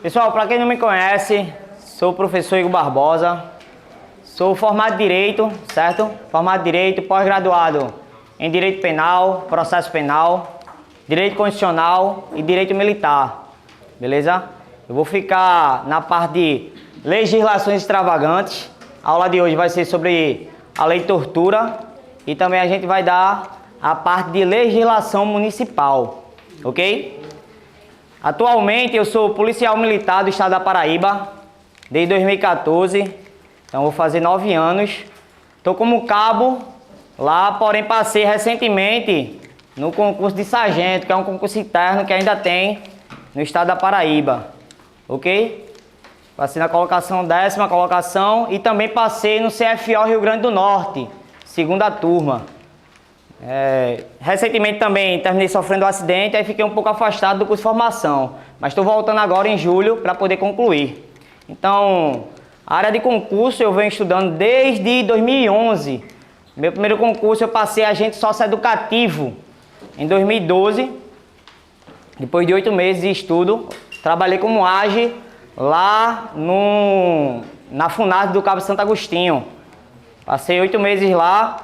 Pessoal, para quem não me conhece, sou o professor Igor Barbosa, sou formado em Direito, certo? Formado em Direito, pós-graduado em Direito Penal, Processo Penal, Direito Constitucional e Direito Militar, beleza? Eu vou ficar na parte de legislações extravagantes. A aula de hoje vai ser sobre a lei de tortura e também a gente vai dar a parte de legislação municipal, ok? Atualmente eu sou policial militar do estado da Paraíba, desde 2014, então vou fazer 9 anos. Estou como cabo lá, porém passei recentemente no concurso de sargento, que é um concurso interno que ainda tem no estado da Paraíba, ok? Passei na colocação 10ª colocação e também passei no CFO Rio Grande do Norte, 2ª turma. Recentemente também terminei sofrendo um acidente, aí fiquei um pouco afastado do curso de formação, mas estou voltando agora em julho para poder concluir. Então, a área de concurso eu venho estudando desde 2011. Meu primeiro concurso eu passei agente socioeducativo em 2012. Depois de 8 meses de estudo, trabalhei como AGE lá na FUNARTE do Cabo Santo Agostinho. Passei 8 meses lá.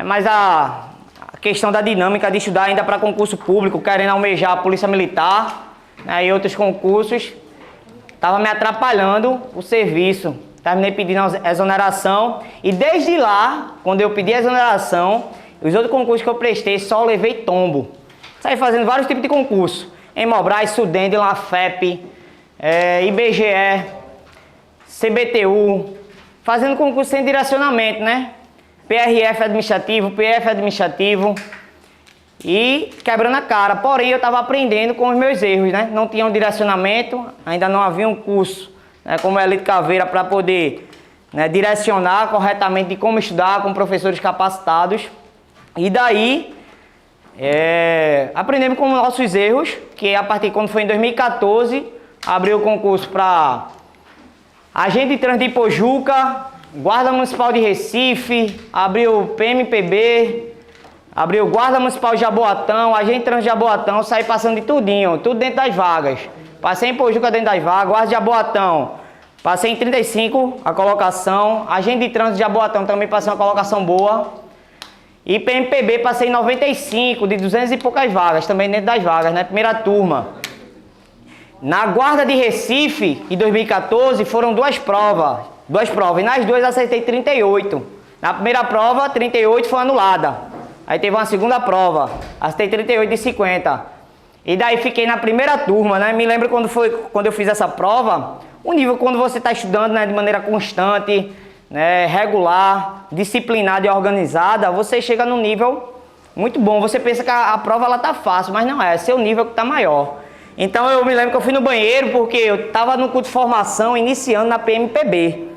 Mas a questão da dinâmica de estudar ainda para concurso público, querendo almejar a Polícia Militar, né, e outros concursos, estava me atrapalhando o serviço. Terminei pedindo exoneração e desde lá, quando eu pedi exoneração, os outros concursos que eu prestei só levei tombo. Saí fazendo vários tipos de concurso. Hemobras, Sudende, Lafep, IBGE, CBTU, fazendo concurso sem direcionamento, né? PRF administrativo, PF administrativo e quebrando a cara. Porém, eu estava aprendendo com os meus erros, né? Não tinha um direcionamento, ainda não havia um curso, né, como Elite Caveira, para poder, né, direcionar corretamente de como estudar com professores capacitados. E daí, aprendemos com nossos erros, que a partir de quando foi em 2014, abriu o concurso para agente de trânsito de Ipojuca, Guarda Municipal de Recife, abriu o PMPB, abriu Guarda Municipal de Jaboatão, agente de trânsito de Jaboatão, saí passando de tudinho, tudo dentro das vagas. Passei em Pojuca dentro das vagas, Guarda de Jaboatão, passei em 35 a colocação, agente de trânsito de Jaboatão também passei uma colocação boa. E PMPB passei em 95, de 200 e poucas vagas, também dentro das vagas, né? Primeira turma. Na Guarda de Recife, em 2014, foram duas provas, e nas duas acertei 38. Na primeira prova, 38 foi anulada. Aí teve uma segunda prova, acertei 38 de 50. E daí fiquei na primeira turma, né? Me lembro quando eu fiz essa prova, o nível quando você está estudando, né, de maneira constante, né, regular, disciplinada e organizada, você chega num nível muito bom. Você pensa que a prova ela tá fácil, mas não é seu nível que está maior. Então eu me lembro que eu fui no banheiro porque eu estava no curso de formação iniciando na PMPB.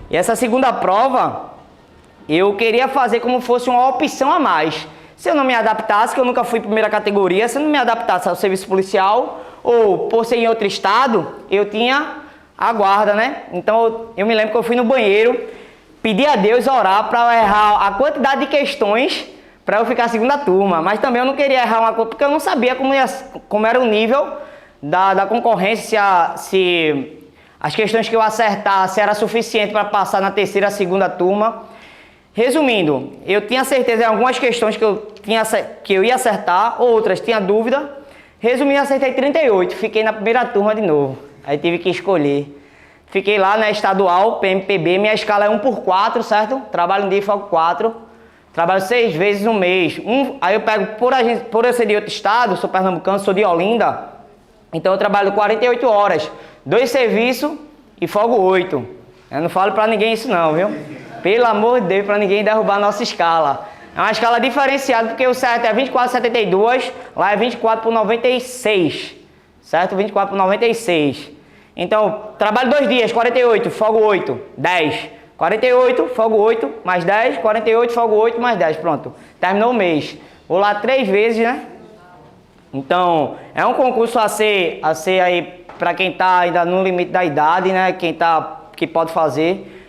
E essa segunda prova eu queria fazer como fosse uma opção a mais. Se eu não me adaptasse, que eu nunca fui primeira categoria, se eu não me adaptasse ao serviço policial ou por ser em outro estado, eu tinha a guarda, né? Então eu me lembro que eu fui no banheiro, pedi a Deus orar para errar a quantidade de questões para eu ficar segunda turma, mas também eu não queria errar uma coisa porque eu não sabia como era o nível da concorrência, se as questões que eu acertasse era suficiente para passar na terceira, segunda turma. Resumindo, eu tinha certeza em algumas questões que eu ia acertar, outras tinha dúvida. Resumindo, acertei 38, fiquei na primeira turma de novo, aí tive que escolher. Fiquei lá na estadual, PMPB, minha escala é 1/4, certo? Trabalho um dia e folgo 4. Trabalho 6 vezes no mês. Aí eu pego, por eu ser de outro estado, sou pernambucano, sou de Olinda, então eu trabalho 48 horas, 2 serviços e folgo 8. Eu não falo pra ninguém isso não, viu? Pelo amor de Deus, pra ninguém derrubar a nossa escala. É uma escala diferenciada, porque o certo é 24/72, lá é 24/96, certo? 24/96. Então, trabalho 2 dias, 48, folgo 8, 10. 48, folgo 8, mais 10, 48, folgo 8, mais 10, pronto. Terminou o mês. Vou lá 3 vezes, né? Então, é um concurso a ser aí para quem está ainda no limite da idade, né? Que pode fazer.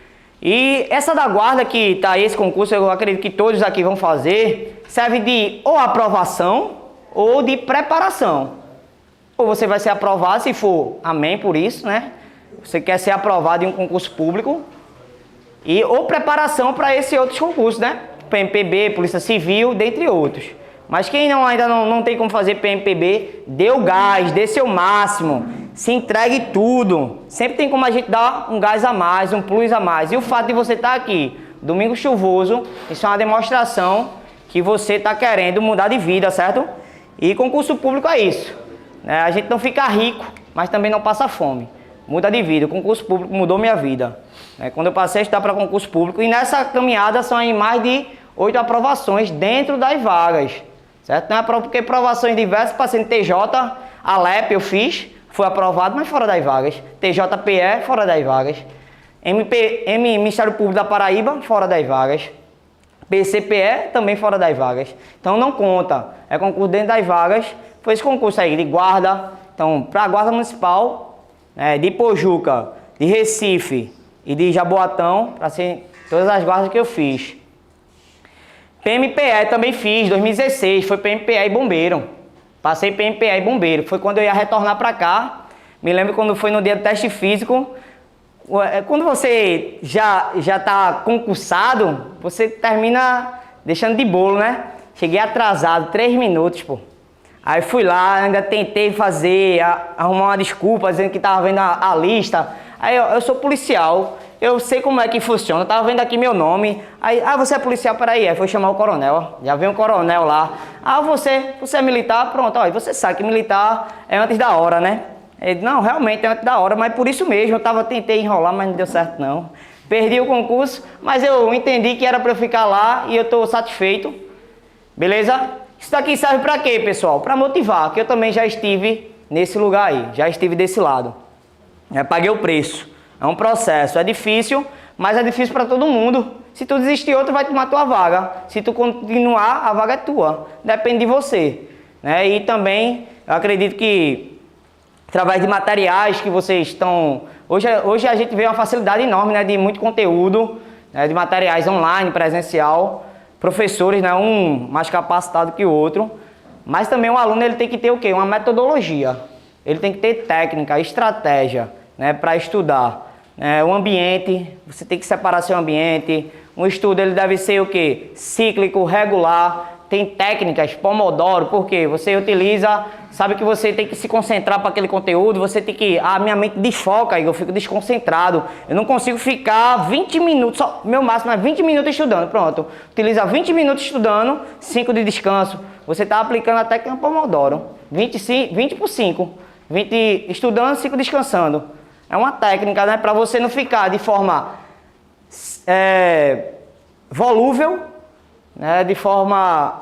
E essa da guarda que está aí, esse concurso, eu acredito que todos aqui vão fazer, serve de ou aprovação ou de preparação. ou você vai ser aprovado, se for, amém por isso, né? Você quer ser aprovado em um concurso público, ou preparação para esses outros concursos, né? PMPB, Polícia Civil, dentre outros. Mas quem ainda não tem como fazer PMPB, dê o gás, dê seu máximo, se entregue tudo. Sempre tem como a gente dar um gás a mais, um plus a mais. E o fato de você estar aqui, domingo chuvoso, isso é uma demonstração que você está querendo mudar de vida, certo? E concurso público é isso. A gente não fica rico, mas também não passa fome. Muda de vida. O concurso público mudou minha vida. Quando eu passei a estudar para concurso público, e nessa caminhada são aí mais de 8 aprovações dentro das vagas. Certo? Não é porque aprovações diversas, passei no TJ, Alep eu fiz, foi aprovado, mas fora das vagas. TJPE, fora das vagas. Ministério Público da Paraíba, fora das vagas. PCPE, também fora das vagas. Então não conta, é concurso dentro das vagas. Foi esse concurso aí de guarda. Então, para a Guarda Municipal, de Pojuca, de Recife e de Jaboatão, para ser todas as guardas que eu fiz. PMPE também fiz, 2016, foi PMPE e bombeiro. Passei PMPE e bombeiro, foi quando eu ia retornar para cá. Me lembro quando foi no dia do teste físico. Quando você já está concursado, você termina deixando de bolo, né? Cheguei atrasado, 3 minutos, pô. Aí fui lá, ainda tentei arrumar uma desculpa, dizendo que estava vendo a lista. Aí eu sou policial, eu sei como é que funciona, eu tava vendo aqui meu nome. Aí, você é policial, peraí, aí foi chamar o coronel, já veio um coronel lá. Você é militar, pronto, ó, você sabe que militar é antes da hora, né? Ele, não, realmente é antes da hora, mas por isso mesmo, tentei enrolar, mas não deu certo não. Perdi o concurso, mas eu entendi que era para eu ficar lá e eu tô satisfeito, beleza? Isso daqui serve para quê, pessoal? Para motivar, que eu também já estive nesse lugar aí, já estive desse lado. Paguei o preço. É um processo, é difícil, mas é difícil para todo mundo. Se tu desistir, outro vai tomar tua vaga. Se tu continuar, a vaga é tua. Depende de você. E também, eu acredito que, através de materiais que vocês estão... Hoje a gente vê uma facilidade enorme, de muito conteúdo, de materiais online, presencial. Professores, um mais capacitado que o outro. Mas também o aluno ele tem que ter o quê? Uma metodologia. Ele tem que ter técnica, estratégia, para estudar. O ambiente, você tem que separar seu ambiente. Um estudo ele deve ser o quê? Cíclico, regular. Tem técnicas, Pomodoro, porque você utiliza, sabe que você tem que se concentrar para aquele conteúdo, você tem que... minha mente desfoca, eu fico desconcentrado. Eu não consigo ficar 20 minutos, meu máximo é 20 minutos estudando, pronto. Utiliza 20 minutos estudando, 5 de descanso. Você está aplicando a técnica Pomodoro. 20 por 5. 20 estudando, 5 descansando. É uma técnica, para você não ficar de forma volúvel, de forma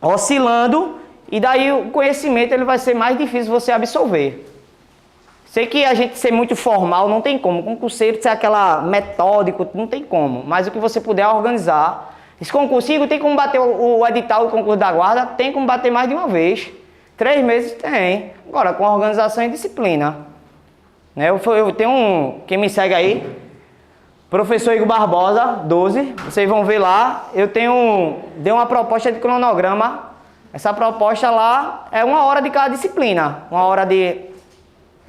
oscilando, e daí o conhecimento ele vai ser mais difícil você absorver. Sei que a gente ser muito formal não tem como, concurseiro ser aquela metódico, não tem como, mas o que você puder organizar. Esse concurso, tem como bater o edital do concurso da guarda? Tem como bater mais de uma vez. 3 meses tem, agora com organização e disciplina. Eu tenho quem me segue aí, professor Igor Barbosa, 12, vocês vão ver lá, dei uma proposta de cronograma. Essa proposta lá é 1 hora de cada disciplina,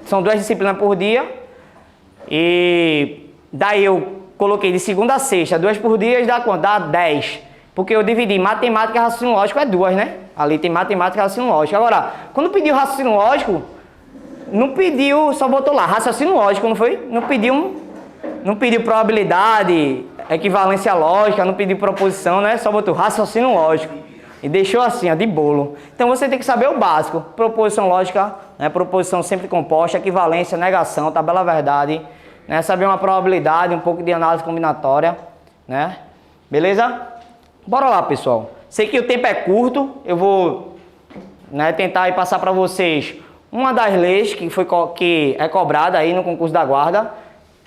são 2 disciplinas por dia, e daí eu coloquei de segunda a sexta, 2 por dia, dá quanto? Dá 10, porque eu dividi matemática e raciocínio lógico, é 2, né? Ali tem matemática e raciocínio lógico. Agora, quando pediu raciocínio lógico, não pediu, só botou lá, raciocínio lógico, não foi? Não pediu probabilidade, equivalência lógica, não pediu proposição, né? Só botou raciocínio lógico. E deixou assim, de bolo. Então você tem que saber o básico. Proposição lógica, proposição sempre composta, equivalência, negação, tabela verdade. Saber uma probabilidade, um pouco de análise combinatória. Beleza? Bora lá, pessoal. Sei que o tempo é curto, eu vou tentar aí passar para vocês uma das leis que é cobrada aí no concurso da guarda,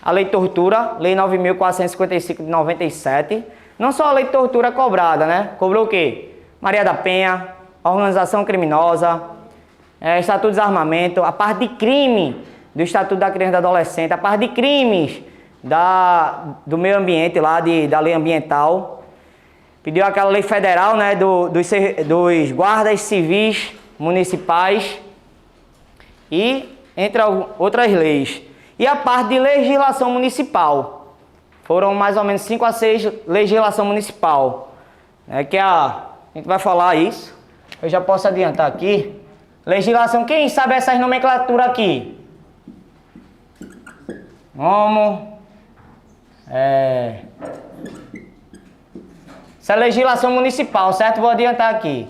a Lei de Tortura, Lei 9.455 de 97. Não só a Lei de Tortura é cobrada, Cobrou o quê? Maria da Penha, organização criminosa, Estatuto de Desarmamento, a parte de crime do Estatuto da Criança e do Adolescente, a parte de crimes do meio ambiente lá, da lei ambiental. Pediu aquela lei federal, dos guardas civis municipais. e entre outras leis. E a parte de legislação municipal. Foram mais ou menos 5 a 6 legislação municipal. Que a gente vai falar isso. Eu já posso adiantar aqui. Legislação, quem sabe essas nomenclaturas aqui? Como? Essa é legislação municipal, certo? Vou adiantar aqui.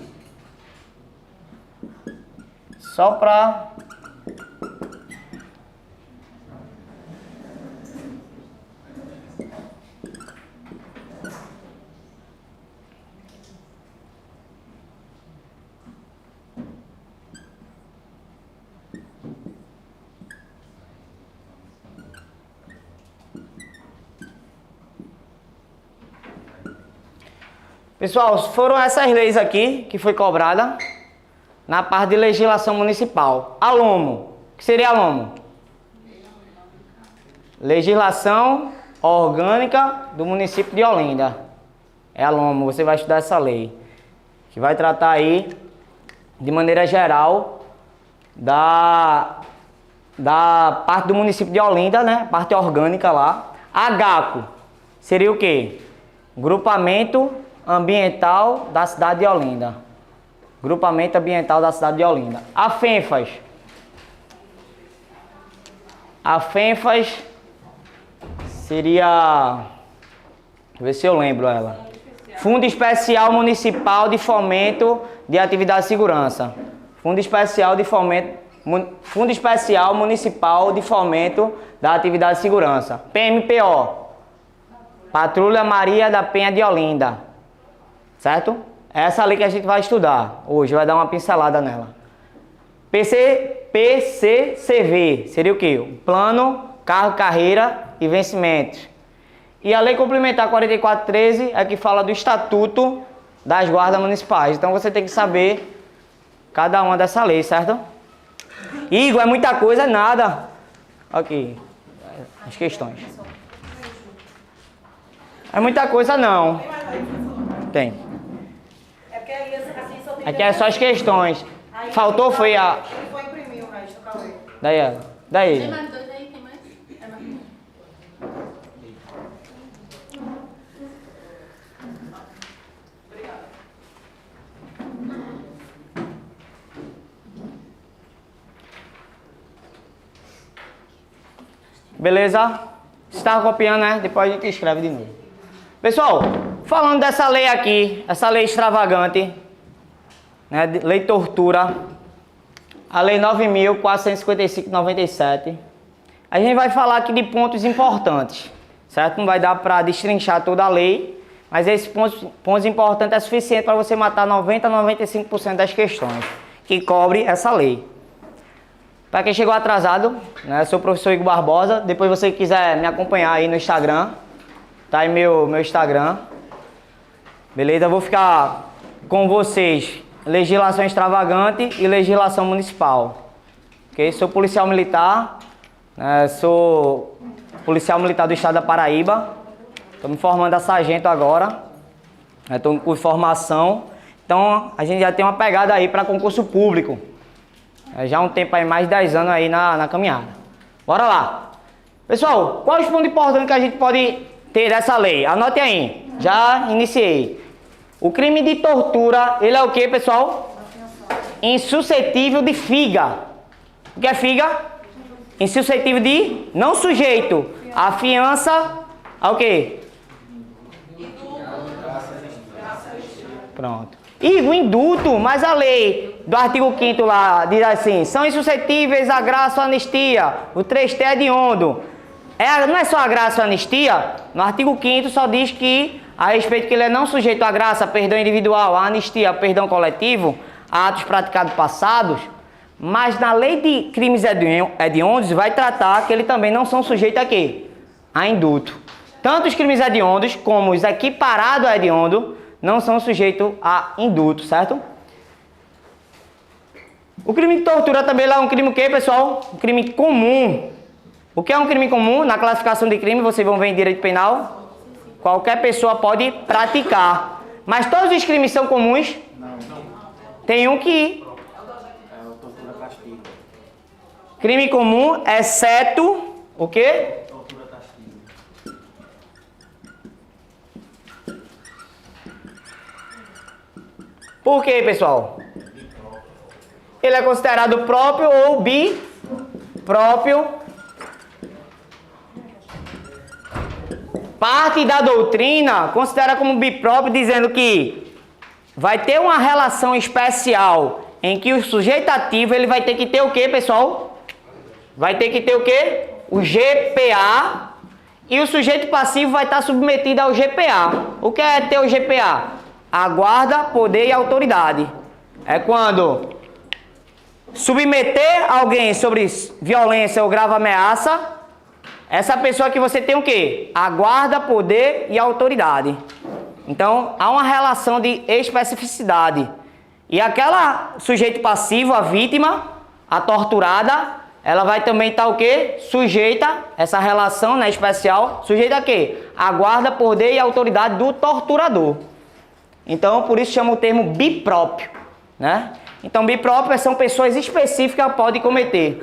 Só para... Pessoal, foram essas leis aqui que foi cobrada na parte de legislação municipal. A LOMO. O que seria a LOMO? Legislação Orgânica do município de Olinda. É a LOMO, você vai estudar essa lei. Que vai tratar aí, de maneira geral, da parte do município de Olinda, né? Parte orgânica lá. A GACO seria o quê? Grupamento Ambiental da cidade de Olinda. Grupamento Ambiental da cidade de Olinda. A FENFAS. A FENFAS seria... Deixa eu ver se eu lembro ela. Fundo Especial Municipal de Fomento de Atividade de Segurança. Fundo Especial de Fomento... Fundo Especial Municipal de Fomento da Atividade de Segurança. PMPO. Patrulha Maria da Penha de Olinda. Certo? É essa lei que a gente vai estudar hoje, vai dar uma pincelada nela. PCCV seria o quê? O Plano, Cargo, Carreira e Vencimentos. E a Lei Complementar 4413 é que fala do Estatuto das Guardas Municipais. Então você tem que saber cada uma dessa lei, certo? Igor, é muita coisa, é nada. Aqui, as questões. É muita coisa não. Tem. Aqui é só as questões. Faltou foi a... Ele foi imprimir o resto, Cauê. Daí ela. Daí. Tem mais dois aí? Tem mais? É mais um. Beleza? Você estava copiando, né? Depois a gente escreve de novo. Pessoal, falando dessa lei aqui, essa lei extravagante, né? Lei Tortura, a Lei 9.455/97, a gente vai falar aqui de pontos importantes, certo? Não vai dar para destrinchar toda a lei, mas esses pontos importantes é suficiente para você matar 90 a 95% das questões que cobre essa lei. Para quem chegou atrasado, né? Sou o professor Igor Barbosa. Depois você quiser me acompanhar aí no Instagram, tá aí meu Instagram. Beleza? Eu vou ficar com vocês legislação extravagante e legislação municipal. Ok? Sou policial militar, né? Sou policial militar do estado da Paraíba. Estou me formando a sargento agora. Estou com formação. Então a gente já tem uma pegada aí para concurso público. Já há um tempo aí, mais de 10 anos aí na caminhada. Bora lá. Pessoal, qual é o ponto importante que a gente pode ter dessa lei? Anote aí. Já iniciei. O crime de tortura, ele é o que, pessoal? Insuscetível de figa. O que é figa? Insuscetível de não sujeito. A fiança, ao quê? Pronto. E o indulto, mas a lei do artigo 5º lá diz assim: são insuscetíveis a graça ou anistia. O 3T é hediondo. Não é só a graça ou anistia. No artigo 5º só diz que, a respeito que ele é não sujeito à graça, perdão individual, à anistia, perdão coletivo, a atos praticados passados. Mas na lei de crimes hediondos vai tratar que ele também não são sujeitos a quê? A indulto. Tanto os crimes hediondos como os equiparados a hediondo não são sujeitos a indulto, certo? O crime de tortura também é um crime o quê, pessoal? Um crime comum. O que é um crime comum? Na classificação de crime, vocês vão ver em direito penal, qualquer pessoa pode praticar. Mas todos os crimes são comuns? Não. Tem um que... Crime comum, exceto o quê? Tortura, castigo. Por quê, pessoal? Ele é considerado próprio ou bipróprio. Parte da doutrina considera como bipróprio, dizendo que vai ter uma relação especial em que o sujeito ativo ele vai ter que ter o quê, pessoal? Vai ter que ter o quê? O GPA. E o sujeito passivo vai estar submetido ao GPA. O que é ter o GPA? A guarda, poder e autoridade. É quando submeter alguém sobre violência ou grave ameaça, essa pessoa que você tem o quê? A guarda, poder e autoridade. Então, há uma relação de especificidade. E aquela sujeito passivo, a vítima, a torturada, ela vai também estar o quê? Sujeita, essa relação, né, especial, sujeita a quê? A guarda, poder e autoridade do torturador. Então, por isso chama o termo bipróprio, né? Então, bipróprio são pessoas específicas que podem cometer.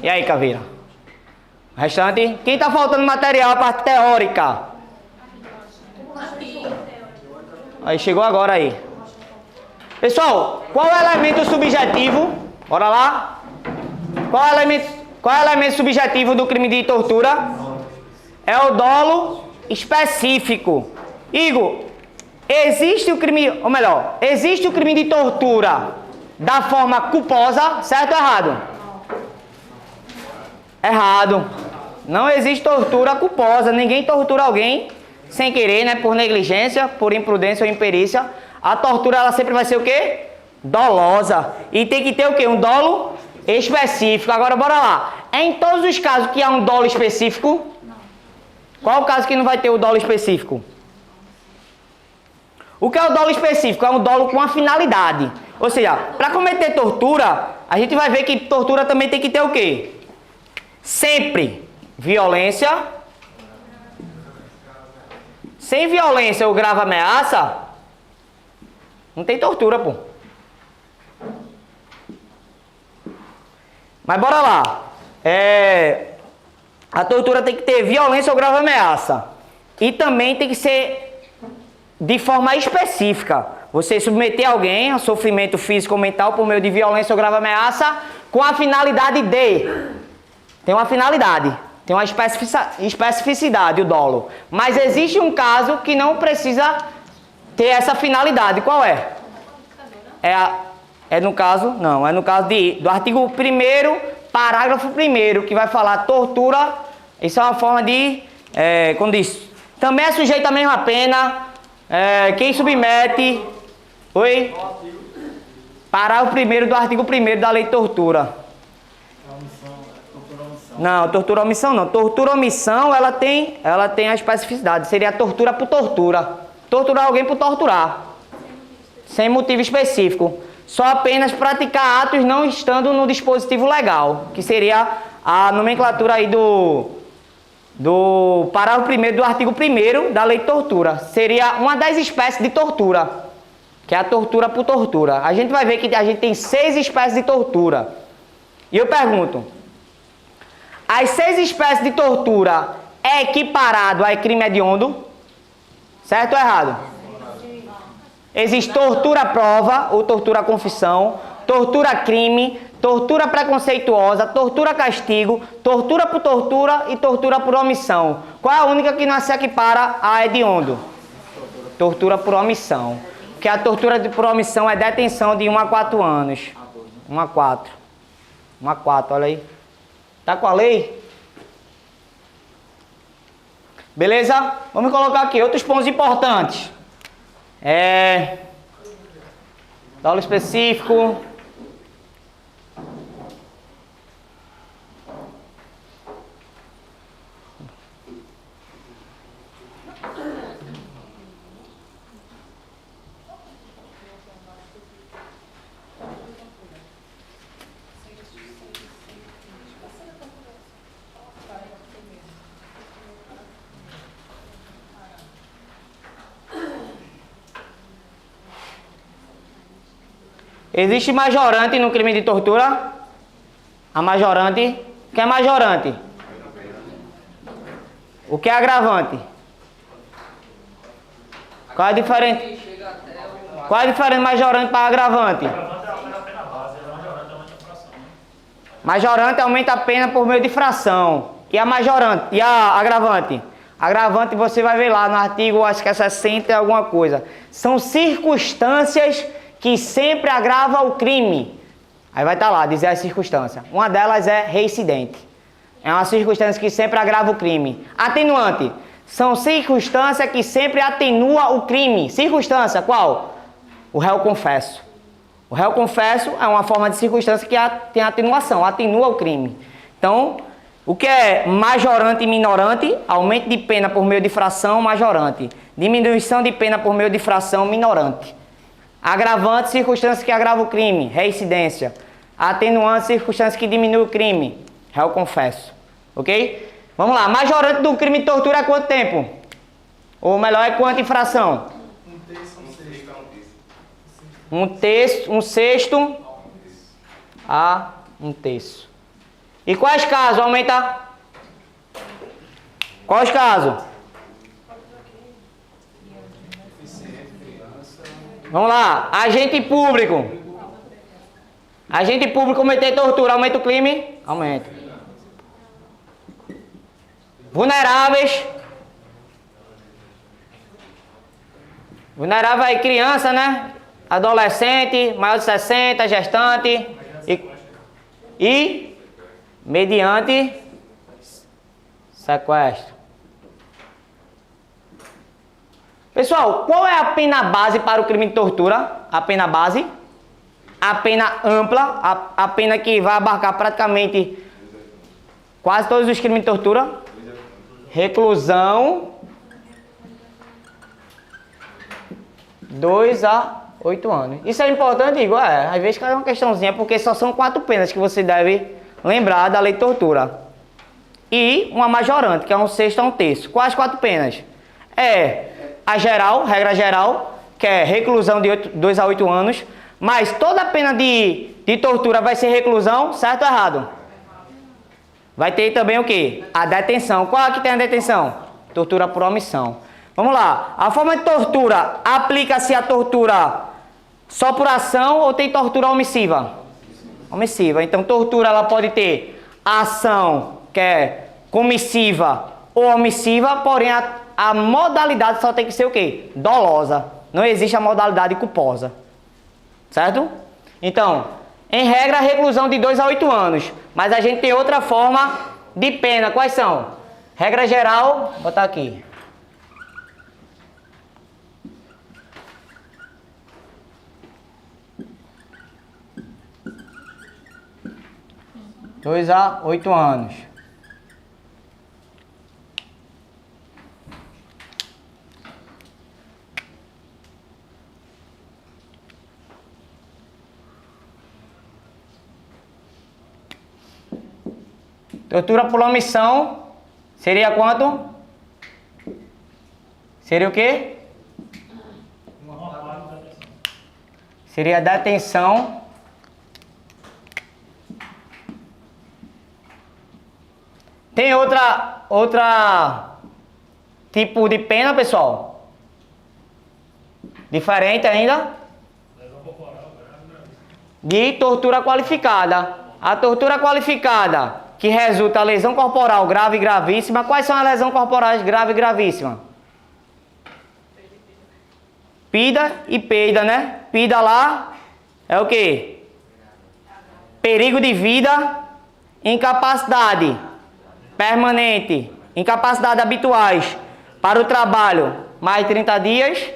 E aí, Caveira? Restante? Quem está faltando material, a parte teórica? Aí, chegou agora aí. Pessoal, qual é o elemento subjetivo? Bora lá. Qual é o elemento subjetivo do crime de tortura? É o dolo específico. Igor, existe o crime, ou melhor, existe o crime de tortura da forma culposa, certo ou errado? Errado. Não existe tortura culposa. Ninguém tortura alguém sem querer, né? Por negligência, por imprudência ou imperícia. A tortura, ela sempre vai ser o quê? Dolosa. E tem que ter o quê? Um dolo específico. Agora, bora lá. É em todos os casos que há um dolo específico? Qual o caso que não vai ter o dolo específico? O que é o dolo específico? É um dolo com uma finalidade. Ou seja, para cometer tortura, a gente vai ver que tortura também tem que ter o quê? Sempre violência. Sem violência ou grave ameaça, não tem tortura, pô. Mas bora lá. A tortura tem que ter violência ou grave ameaça. E também tem que ser de forma específica. Você submeter alguém a sofrimento físico ou mental por meio de violência ou grave ameaça com a finalidade de... Tem uma finalidade. Tem uma especificidade, o dolo. Mas existe um caso que não precisa ter essa finalidade. Qual é? É no caso do artigo 1º, parágrafo 1º, que vai falar tortura. Isso é uma forma de... quando diz, também é sujeito à mesma pena, quem submete... Oi? Parágrafo 1º do artigo 1º da lei de tortura. Não, tortura omissão não. Tortura omissão, ela tem a especificidade. Seria tortura por tortura. Torturar alguém por torturar. Sem motivo específico. Só apenas praticar atos não estando no dispositivo legal. Que seria a nomenclatura aí do parágrafo 1º do artigo 1º da lei de tortura. Seria uma das espécies de tortura. Que é a tortura por tortura. A gente vai ver que a gente tem 6 espécies de tortura. E eu pergunto... As 6 espécies de tortura é equiparado a crime hediondo? Certo ou errado? Existe tortura prova ou tortura confissão, tortura crime, tortura preconceituosa, tortura castigo, tortura por tortura e tortura por omissão. Qual é a única que não se equipara a hediondo? Tortura por omissão. Porque a tortura por omissão é detenção de 1 a 4 anos. 1 a 4. 1 a 4, olha aí. Tá com a lei? Beleza? Vamos colocar aqui outros pontos importantes. Dolo específico. Existe majorante no crime de tortura? A majorante. O que é majorante? O que é agravante? Qual é a diferença? Qual é a diferença majorante para agravante? Majorante aumenta a pena por meio de fração. E a majorante? E a agravante? Agravante você vai ver lá no artigo, acho que é 60 e alguma coisa. São circunstâncias que sempre agravam o crime. Aí vai estar lá, dizer as circunstâncias. Uma delas é reincidente. É uma circunstância que sempre agrava o crime. Atenuante. São circunstâncias que sempre atenua o crime. Circunstância qual? O réu confesso. O réu confesso é uma forma de circunstância que tem atenuação, atenua o crime. Então, o que é majorante e minorante? Aumento de pena por meio de fração, majorante. Diminuição de pena por meio de fração, minorante. Agravante, circunstância que agrava o crime, reincidência. Atenuante, circunstância que diminui o crime, réu confesso. Ok? Vamos lá, majorante do crime de tortura é quanto tempo? Ou melhor, é quanto infração? Um sexto a um terço. E quais casos aumenta? Quais casos? Vamos lá, agente público. Agente público cometer tortura, aumenta o crime? Aumenta. Vulneráveis. Vulnerável aí, criança, né? Adolescente, maior de 60, gestante. E mediante sequestro. Pessoal, qual é a pena base para o crime de tortura? A pena base? A pena ampla, a pena que vai abarcar praticamente quase todos os crimes de tortura. Reclusão 2 a 8 anos. Isso é importante, Igor? Às vezes cai uma questãozinha, porque só são 4 penas que você deve lembrar da lei de tortura. E uma majorante, que é um sexto a um terço. Quais 4 penas? A geral, regra geral, que é reclusão de 2 a 8 anos. Mas toda pena de tortura vai ser reclusão, certo ou errado? Vai ter também o quê? A detenção. Qual é que tem a detenção? Tortura por omissão. Vamos lá. A forma de tortura, aplica-se a tortura só por ação ou tem tortura omissiva? Omissiva. Então, tortura ela pode ter a ação, que é comissiva ou omissiva, porém a modalidade só tem que ser o quê? Dolosa. Não existe a modalidade culposa. Certo? Então, em regra, reclusão de 2 a 8 anos. Mas a gente tem outra forma de pena. Quais são? Regra geral, vou botar aqui. Dois a 8 anos. Tortura por omissão seria quanto? Seria o quê? Seria detenção. Tem outra tipo de pena, pessoal? Diferente ainda? De tortura qualificada. A tortura qualificada que resulta lesão corporal grave e gravíssima. Quais são as lesões corporais grave e gravíssima? Pida e peida, né? Pida lá é o quê? Perigo de vida, incapacidade permanente, incapacidade habituais para o trabalho, mais de 30 dias.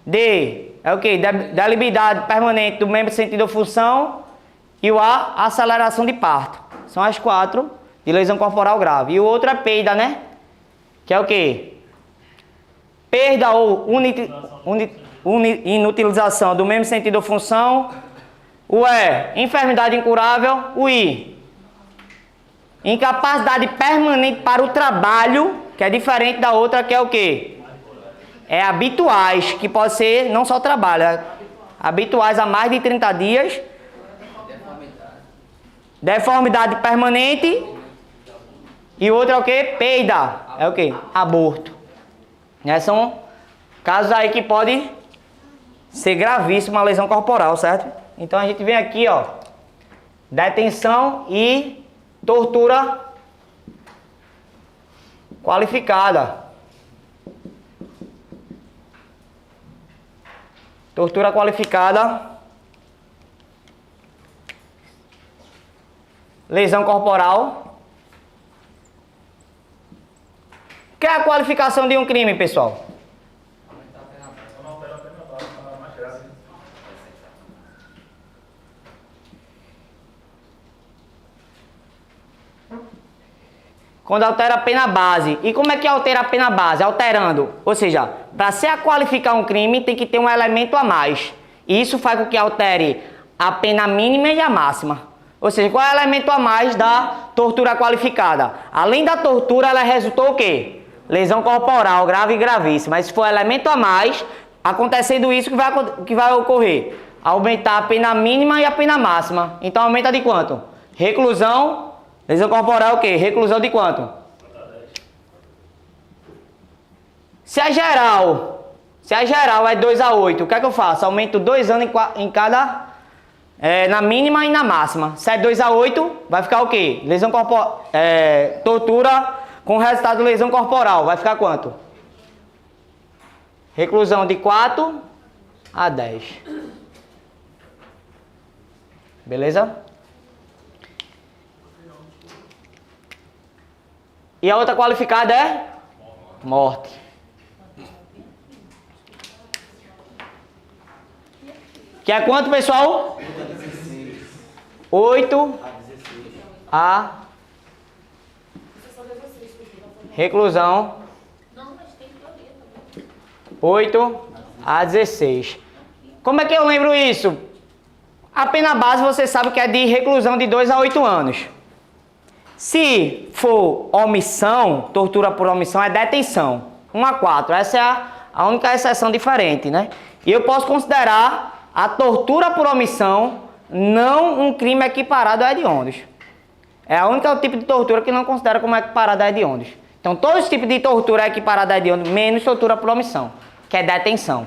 D é o quê? Debilidade permanente do membro sentido ou função. E o A, aceleração de parto. São as 4 de lesão corporal grave. E o outro é peida, né? Que é o quê? Perda ou inutilização do mesmo sentido ou função. O E, enfermidade incurável. O I, incapacidade permanente para o trabalho, que é diferente da outra, que é o quê? É habituais, que pode ser não só trabalho, habituais a mais de 30 dias. Deformidade permanente. E outro é o quê? Peida. É o quê? Aborto. Né? São casos aí que podem ser gravíssima a lesão corporal, certo? Então a gente vem aqui, ó, detenção e tortura qualificada. Tortura qualificada. Lesão corporal. O que é a qualificação de um crime, pessoal? Quando altera a pena base. E como é que altera a pena base? Alterando. Ou seja, para se qualificar um crime, tem que ter um elemento a mais. E isso faz com que altere a pena mínima e a máxima. Ou seja, qual é o elemento a mais da tortura qualificada? Além da tortura, ela resultou o quê? Lesão corporal grave e gravíssima. Esse foi o elemento a mais. Acontecendo isso, o que vai ocorrer? Aumentar a pena mínima e a pena máxima. Então aumenta de quanto? Reclusão. Lesão corporal o quê? Reclusão de quanto? Se a geral é 2 a 8, o que é que eu faço? Aumento 2 anos em cada, na mínima e na máxima. Se é 2 a 8, vai ficar o quê? Lesão corporal, tortura com resultado de lesão corporal, vai ficar quanto? Reclusão de 4 a 10. Beleza? E a outra qualificada é? Morte. Que é quanto, pessoal? 8 a reclusão. 8 a 16. Como é que eu lembro isso? A pena base você sabe que é de reclusão de 2 a 8 anos. Se for omissão, tortura por omissão é detenção. 1 a 4. Essa é a única exceção diferente, né? E eu posso considerar a tortura por omissão não um crime equiparado a hediondos. É o único tipo de tortura que não considera como equiparado a hediondos. Então, todos os tipos de tortura é equiparado a hediondos, menos tortura por omissão, que é detenção.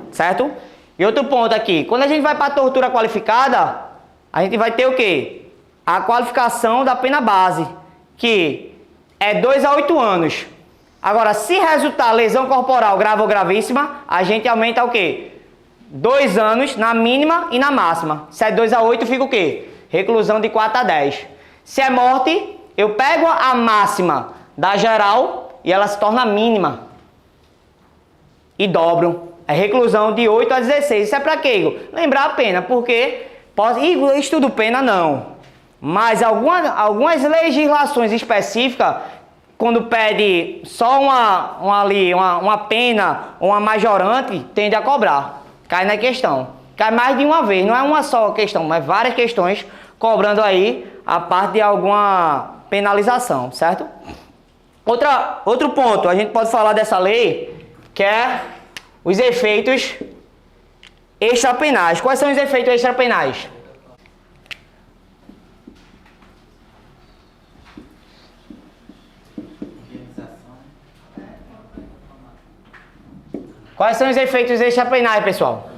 Certo? E outro ponto aqui. Quando a gente vai para a tortura qualificada, a gente vai ter o quê? A qualificação da pena base, que é 2 a 8 anos. Agora, se resultar lesão corporal grave ou gravíssima, a gente aumenta o quê? 2 anos na mínima e na máxima. Se é 2 a 8, fica o quê? Reclusão de 4 a 10. Se é morte, eu pego a máxima da geral e ela se torna mínima. E dobro. É reclusão de 8 a 16. Isso é para quê, Igor? Lembrar a pena, porque... Igor, eu estudo pena? Não. Mas algumas legislações específicas, quando pede só uma pena ou uma majorante, tende a cobrar. Cai na questão. Cai mais de uma vez. Não é uma só questão, mas várias questões cobrando aí a parte de alguma penalização, certo? Outro ponto, a gente pode falar dessa lei, que é os efeitos extrapenais. Quais são os efeitos extrapenais? Quais são os efeitos extrapenais, pessoal?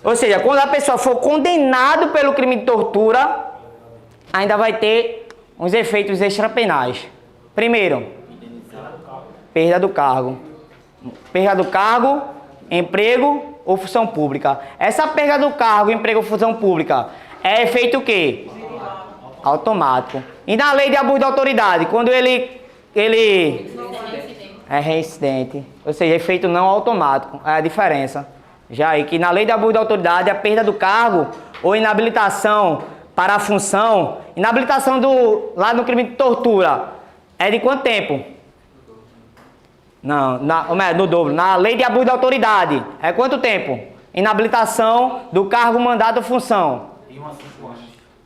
Ou seja, quando a pessoa for condenada pelo crime de tortura, ainda vai ter uns efeitos extrapenais. Primeiro, perda do cargo. Perda do cargo, emprego ou função pública. Essa perda do cargo, emprego ou função pública é efeito o quê? Automático. E na lei de abuso de autoridade, quando ele é reincidente, ou seja, efeito não automático, é a diferença. Já aí que na lei de abuso de autoridade, a perda do cargo ou inabilitação para a função, inabilitação lá no crime de tortura, é de quanto tempo? Não, no dobro. Na lei de abuso de autoridade, é quanto tempo? Inabilitação do cargo, mandato ou função.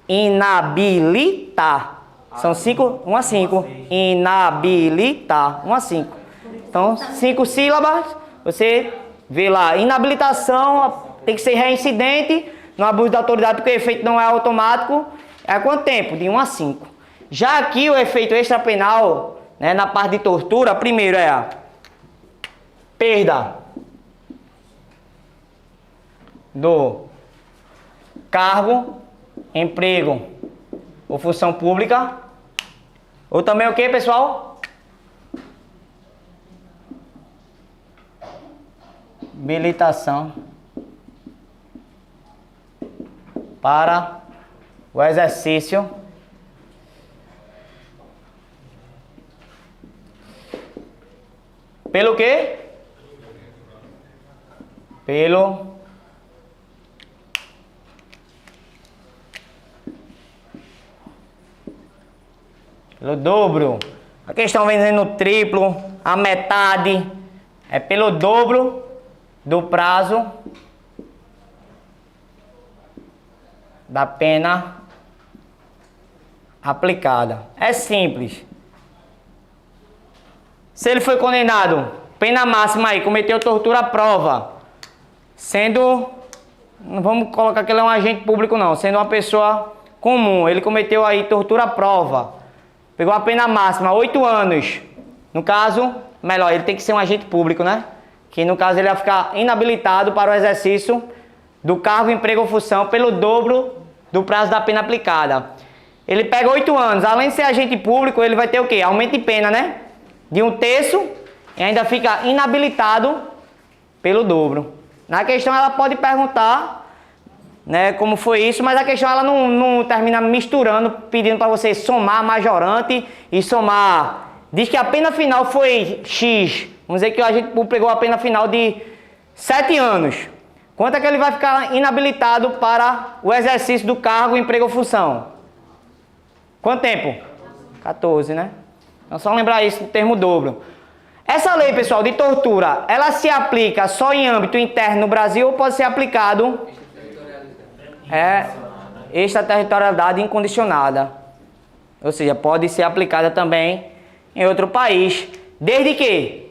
Inabilitar. São 1 a 5. Inabilitar. 1 a 5. Então, 5 sílabas, você vê lá, inabilitação, tem que ser reincidente no abuso da autoridade, porque o efeito não é automático, É quanto tempo? De 1 a 5. Já aqui o efeito extrapenal, né, na parte de tortura, primeiro é a perda do cargo, emprego ou função pública. Ou também o que, pessoal? Habilitação para o exercício pelo quê? Pelo dobro. A questão vem no triplo, a metade. É pelo dobro do prazo da pena aplicada. É simples. Se ele foi condenado, pena máxima aí, cometeu tortura à prova, sendo, não vamos colocar que ele é um agente público não, sendo uma pessoa comum, ele cometeu aí tortura à prova, pegou a pena máxima, 8 anos. No caso, melhor, ele tem que ser um agente público, né? Que no caso ele vai ficar inabilitado para o exercício do cargo, emprego ou função pelo dobro do prazo da pena aplicada. Ele pega 8 anos, além de ser agente público, ele vai ter o quê? Aumento de pena, né? De 1/3 e ainda fica inabilitado pelo dobro. Na questão ela pode perguntar, né, como foi isso, mas a questão ela não termina misturando, pedindo para você somar majorante e somar. Diz que a pena final foi X. Vamos dizer que a gente pegou a pena final de 7 anos. Quanto é que ele vai ficar inabilitado para o exercício do cargo, emprego ou função? Quanto tempo? 14, né? Então só lembrar isso no termo dobro. Essa lei, pessoal, de tortura, ela se aplica só em âmbito interno no Brasil ou pode ser aplicado extraterritorialidade incondicionada. Ou seja, pode ser aplicada também em outro país, desde que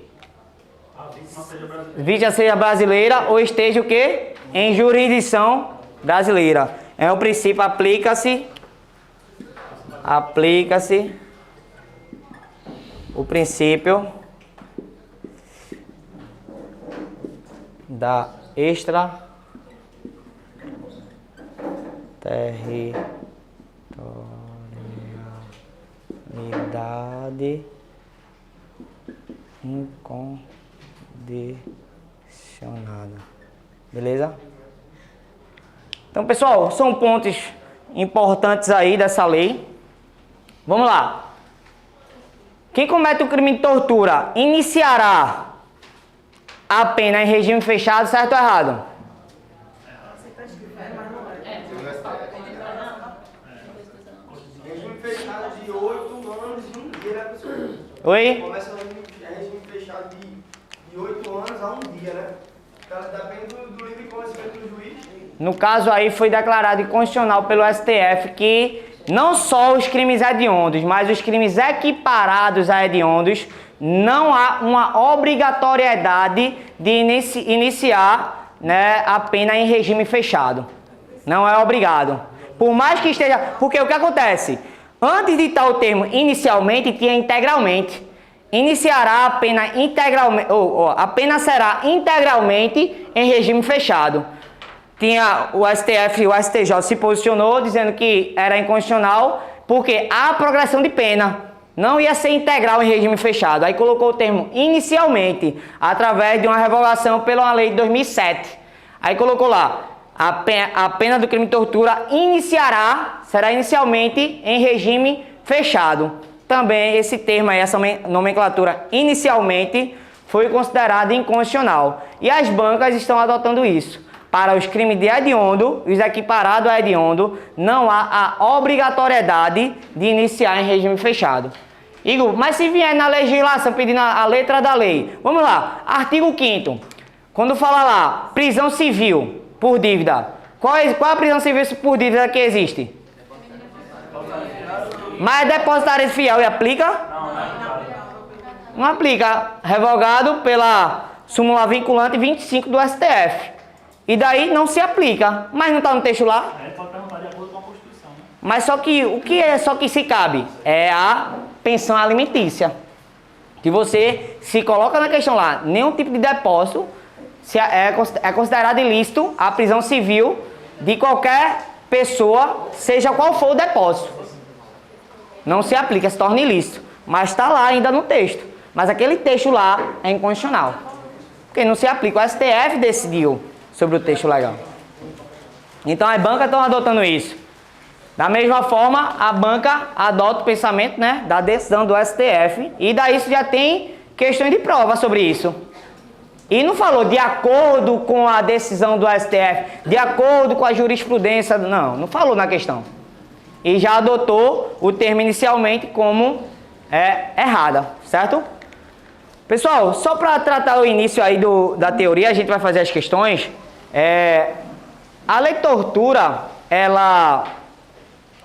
vítima seja brasileira ou esteja o quê? Em jurisdição brasileira. É o princípio, aplica-se o princípio da extraterritorialidade incondicionada. Beleza? Então, pessoal, são pontos importantes aí dessa lei. Vamos lá. Quem comete o crime de tortura iniciará a pena em regime fechado, certo ou errado? Regime fechado de 8 anos e 1 dia, né, pessoal? Oi? Começa o regime fechado de 8 anos a 1 dia, né? Depende do livre conhecimento do juiz. No caso aí foi declarado inconstitucional pelo STF que não só os crimes hediondos, mas os crimes equiparados a hediondos, não há uma obrigatoriedade de iniciar, né, a pena em regime fechado. Não é obrigado. Por mais que esteja... Porque o que acontece? Antes de tal termo inicialmente, tinha integralmente. Iniciará a pena integralmente... a pena será integralmente em regime fechado. Tinha o STF e o STJ se posicionou dizendo que era inconstitucional porque há progressão de pena. Não ia ser integral em regime fechado. Aí colocou o termo inicialmente, através de uma revogação pela lei de 2007. Aí colocou lá, a pena do crime de tortura será inicialmente em regime fechado. Também esse termo aí, essa nomenclatura inicialmente, foi considerada inconstitucional. E as bancas estão adotando isso. Para os crimes de hediondo, os equiparados a hediondo, não há a obrigatoriedade de iniciar em regime fechado. Igor, mas se vier na legislação pedindo a letra da lei, vamos lá, artigo 5º, quando fala lá, prisão civil por dívida, qual é a prisão civil por dívida que existe? Mas depositário fiel e aplica? Não aplica, revogado pela súmula vinculante 25 do STF. E daí não se aplica, mas não está no texto lá? Ele pode perguntar de acordo com a Constituição, né? Mas só que o que é só que se cabe? É a pensão alimentícia. Que você se coloca na questão lá, nenhum tipo de depósito é considerado ilícito a prisão civil de qualquer pessoa, seja qual for o depósito. Não se aplica, se torna ilícito. Mas está lá ainda no texto. Mas aquele texto lá é inconstitucional. Porque não se aplica. O STF decidiu sobre o texto legal. Então as bancas estão adotando isso. Da mesma forma, a banca adota o pensamento, né, da decisão do STF. E daí isso já tem questões de prova sobre isso. E não falou de acordo com a decisão do STF, de acordo com a jurisprudência. Não falou na questão. E já adotou o termo inicialmente como errada, certo? Pessoal, só para tratar o início aí da teoria, a gente vai fazer as questões. A lei de tortura, ela,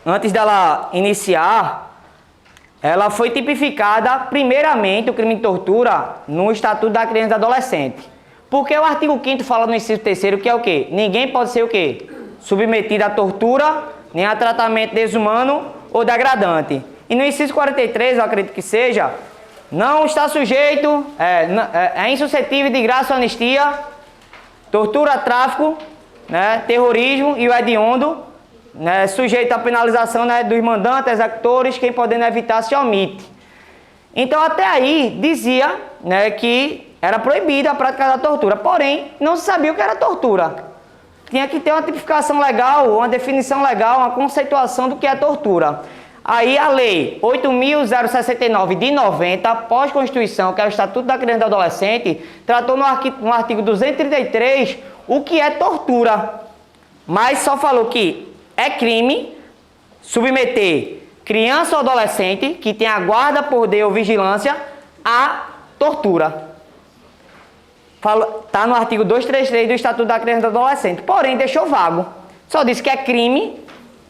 antes dela iniciar, ela foi tipificada, primeiramente, o crime de tortura no Estatuto da Criança e do Adolescente. Porque o artigo 5º fala no inciso 3º que é o quê? Ninguém pode ser o quê? Submetido à tortura, nem a tratamento desumano ou degradante. E no inciso 43, eu acredito que seja, não está sujeito, é insuscetível de graça ou anistia, tortura, tráfico, né, terrorismo e o hediondo, né, sujeito à penalização, né, dos mandantes, executores, quem podendo evitar se omite. Então até aí dizia, né, que era proibida a prática da tortura, porém não se sabia o que era tortura. Tinha que ter uma tipificação legal, uma definição legal, uma conceituação do que é tortura. Aí a lei 8.069 de 90, pós-Constituição, que é o Estatuto da Criança e do Adolescente, tratou no artigo 233 o que é tortura. Mas só falou que é crime submeter criança ou adolescente que tem a guarda, poder ou vigilância à tortura. Está no artigo 233 do Estatuto da Criança e do Adolescente. Porém, deixou vago. Só disse que é crime,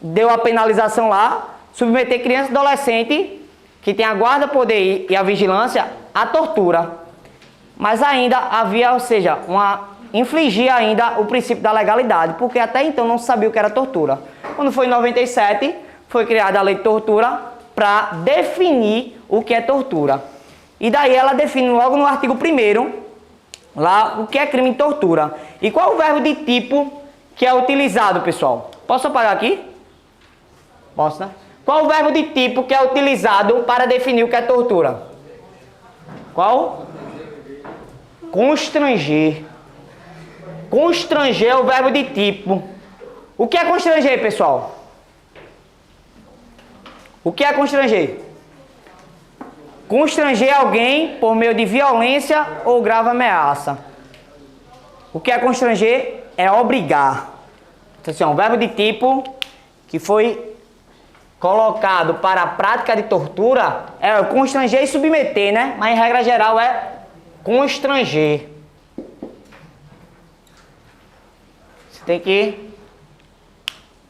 deu a penalização lá, submeter criança e adolescente que tem a guarda, poder e a vigilância à tortura. Mas ainda havia, ou seja, infligir ainda o princípio da legalidade, porque até então não se sabia o que era tortura. Quando foi em 97, foi criada a lei de tortura para definir o que é tortura. E daí ela define logo no artigo 1º, lá, o que é crime de tortura. E qual é o verbo de tipo que é utilizado, pessoal? Posso apagar aqui? Posso, né? Qual o verbo de tipo que é utilizado para definir o que é tortura? Qual? Constranger. Constranger é o verbo de tipo. O que é constranger, pessoal? O que é constranger? Constranger alguém por meio de violência ou grave ameaça. O que é constranger? É obrigar. Então, assim, um verbo de tipo que foi colocado para a prática de tortura é constranger e submeter, né? Mas em regra geral é constranger. Você tem que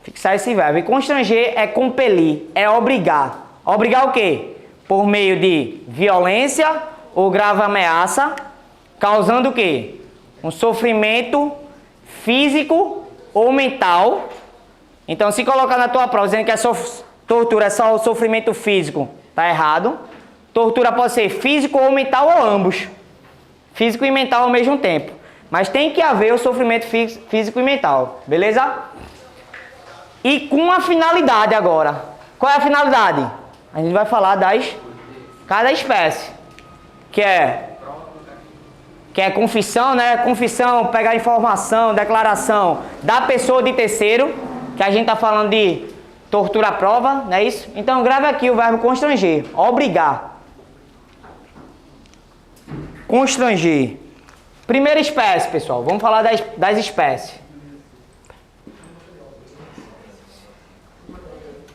fixar esse verbo. E constranger é compelir, é obrigar. Obrigar o quê? Por meio de violência ou grave ameaça, causando o quê? Um sofrimento físico ou mental. Então, se colocar na tua prova dizendo que tortura é só o sofrimento físico, tá errado. Tortura pode ser físico ou mental ou ambos. Físico e mental ao mesmo tempo. Mas tem que haver o sofrimento físico e mental, beleza? E com a finalidade agora. Qual é a finalidade? A gente vai falar cada espécie. Que é confissão, né? Confissão, pegar informação, declaração da pessoa de terceiro, que a gente tá falando de tortura à prova, não é isso? Então grave aqui o verbo constranger, obrigar. Constranger. Primeira espécie, pessoal. Vamos falar das espécies.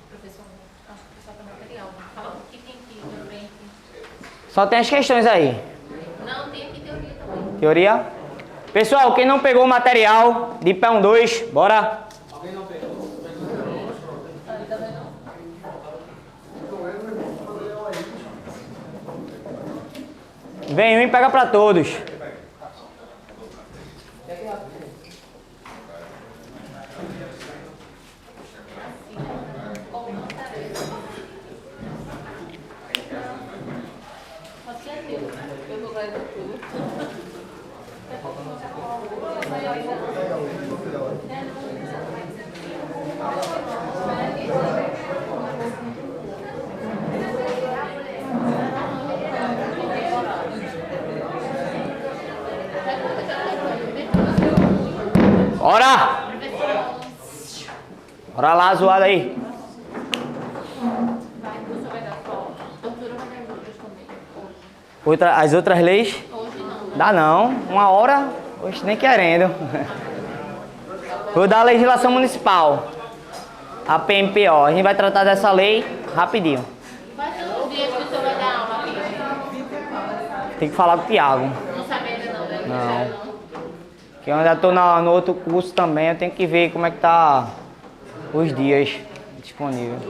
Professor, acho que o pessoal tá material. Fala o que tem aqui também. Só tem as questões aí. Não, tem aqui teoria também. Teoria? Pessoal, quem não pegou o material de pé 1, 2, bora. Alguém não pegou? Vem um e pega pra todos. Com Ora! Ora lá, zoada aí. As outras leis? Dá não. Uma hora, hoje nem querendo. Vou dar a legislação municipal. A PMPO. A gente vai tratar dessa lei rapidinho. Quais são os dias que o senhor vai dar aula aqui? Tem que falar com o Thiago. Não sabe ainda não, né? Não. Porque eu ainda tô no outro curso também. Eu tenho que ver como é que tá os dias disponíveis.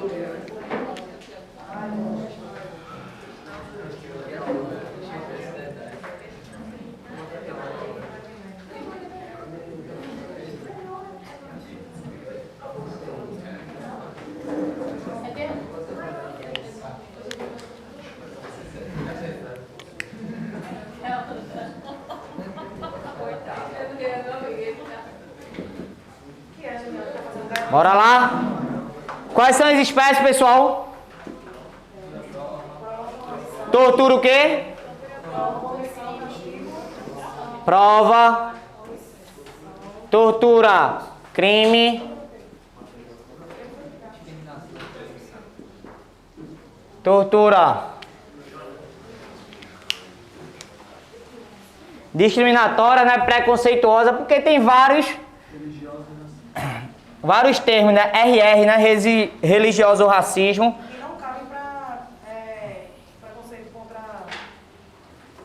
Bora lá. Quais são as espécies, pessoal? Tortura o quê? Prova. Tortura. Crime. Tortura. Discriminatória, né? Preconceituosa, porque tem vários termos, né? RR, né? Religioso ou racismo. E não cabem para preconceito contra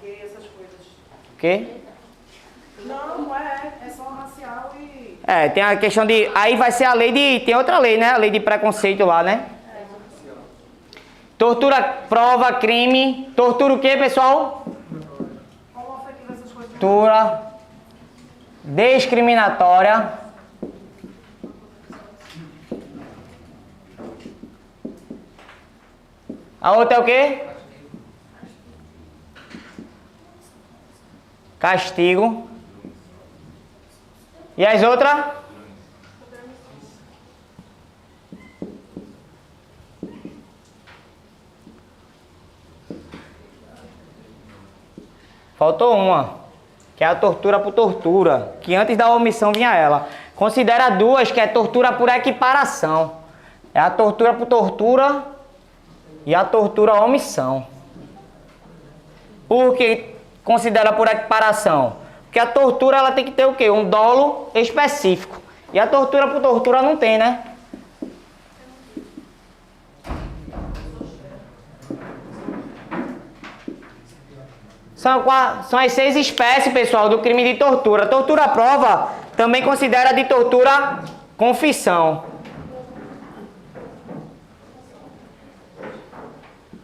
gay, essas coisas. O quê? Não é. É só racial e... Tem a questão de... Aí vai ser a lei de... Tem outra lei, né? A lei de preconceito lá, né? Tortura, prova, crime. Tortura o quê, pessoal? Homofetivo, essas coisas. Tortura. Discriminatória. A outra é o quê? Castigo. E as outras? Faltou uma, que é a tortura por tortura, que antes da omissão vinha ela. Considera duas, que é tortura por equiparação. É a tortura por tortura e a tortura omissão. Por que considera por equiparação? Porque a tortura ela tem que ter o quê? Um dolo específico. E a tortura por tortura não tem, né? São as 6 espécies, pessoal, do crime de tortura. Tortura à prova também considera de tortura confissão.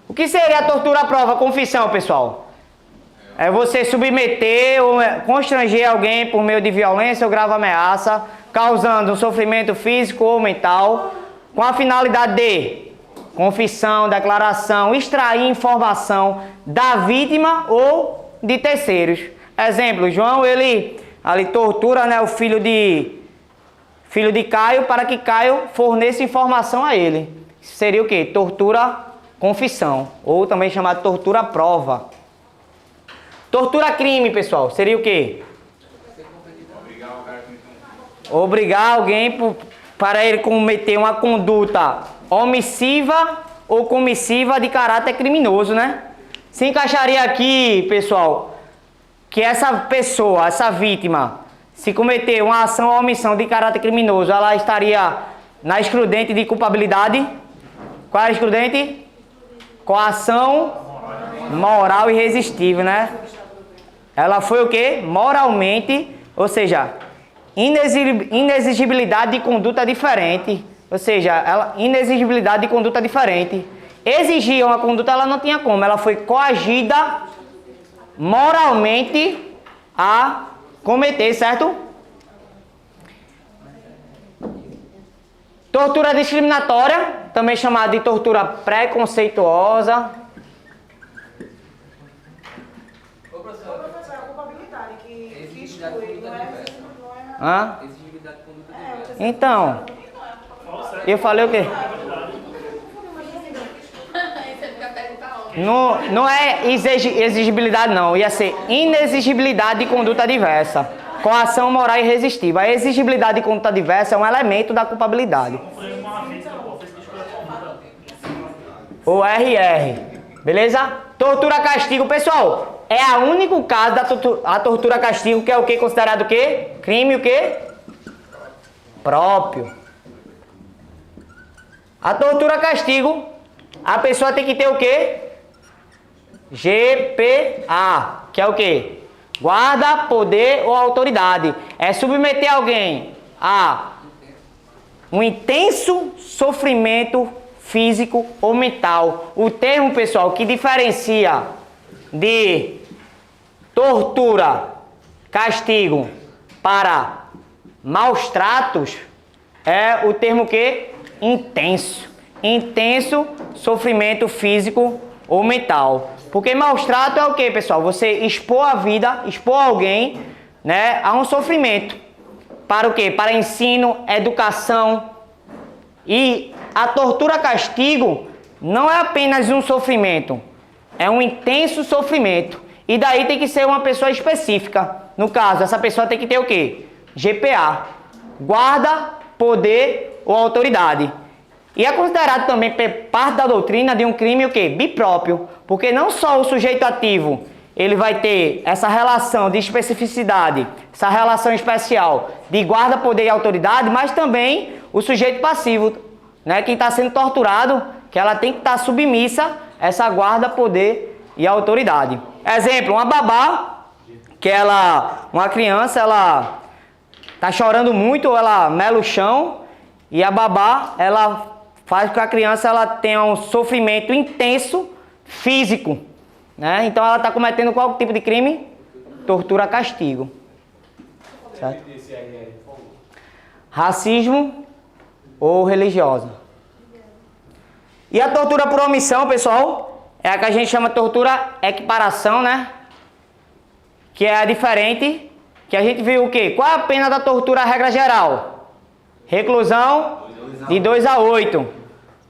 O que seria a tortura à prova confissão, pessoal? É você submeter ou constranger alguém por meio de violência ou grave ameaça, causando um sofrimento físico ou mental, com a finalidade de confissão, declaração, extrair informação da vítima ou de terceiros. Exemplo, João, ele ali tortura, né, o filho de Caio para que Caio forneça informação a ele. Seria o quê? Tortura confissão, ou também chamado tortura prova. Tortura crime, pessoal, seria o quê? Obrigar alguém para ele cometer uma conduta omissiva ou comissiva de caráter criminoso, né? Se encaixaria aqui, pessoal, que essa pessoa, essa vítima, se cometer uma ação ou omissão de caráter criminoso, ela estaria na excludente de culpabilidade. Qual é a excludente? Coação moral irresistível, né? Ela foi o quê? Moralmente, ou seja, inexigibilidade de conduta diferente. Ou seja, inexigibilidade de conduta diferente. Exigir uma conduta, ela não tinha como. Ela foi coagida moralmente a cometer, certo? Tortura discriminatória, também chamada de tortura preconceituosa. Professor, a culpabilidade que exclui, não é Hã? Exigibilidade de conduta diversa. Então, eu falei o quê? Aí você fica perguntando onde. Não é exigibilidade não, ia ser inexigibilidade de conduta diversa. Coação moral irresistível. A exigibilidade de conduta diversa é um elemento da culpabilidade. O RR. Beleza? Tortura castigo, pessoal. É o único caso da tortura castigo que é o que? Considerado o quê? Crime o quê? Próprio. A tortura castigo, a pessoa tem que ter o quê? GPA, que é o quê? Guarda, poder ou autoridade. É submeter alguém a um intenso sofrimento físico ou mental. O termo, pessoal, que diferencia de tortura, castigo para maus tratos é o termo que? Intenso. Intenso sofrimento físico ou mental. Porque maus trato é o que, pessoal? Você expor a vida, expor alguém, né, a um sofrimento. Para o quê? Para ensino, educação. E a tortura castigo não é apenas um sofrimento, é um intenso sofrimento. E daí tem que ser uma pessoa específica. No caso, essa pessoa tem que ter o quê? GPA. Guarda, poder ou autoridade. E é considerado também parte da doutrina de um crime o quê? Bipróprio. Porque não só o sujeito ativo, ele vai ter essa relação de especificidade, essa relação especial de guarda, poder e autoridade, mas também o sujeito passivo, né? Quem está sendo torturado, que ela tem que estar submissa a essa guarda, poder e autoridade. Exemplo, uma babá, que uma criança, ela tá chorando muito, ou ela mela o chão, e a babá, ela faz com que a criança ela tenha um sofrimento intenso físico, né? Então ela está cometendo qual tipo de crime? Tortura castigo. Certo? Racismo ou religiosa. E a tortura por omissão, pessoal, é a que a gente chama de tortura equiparação, né? Que é a diferente, que a gente viu o quê? Qual é a pena da tortura, a regra geral? Reclusão de 2 a 8.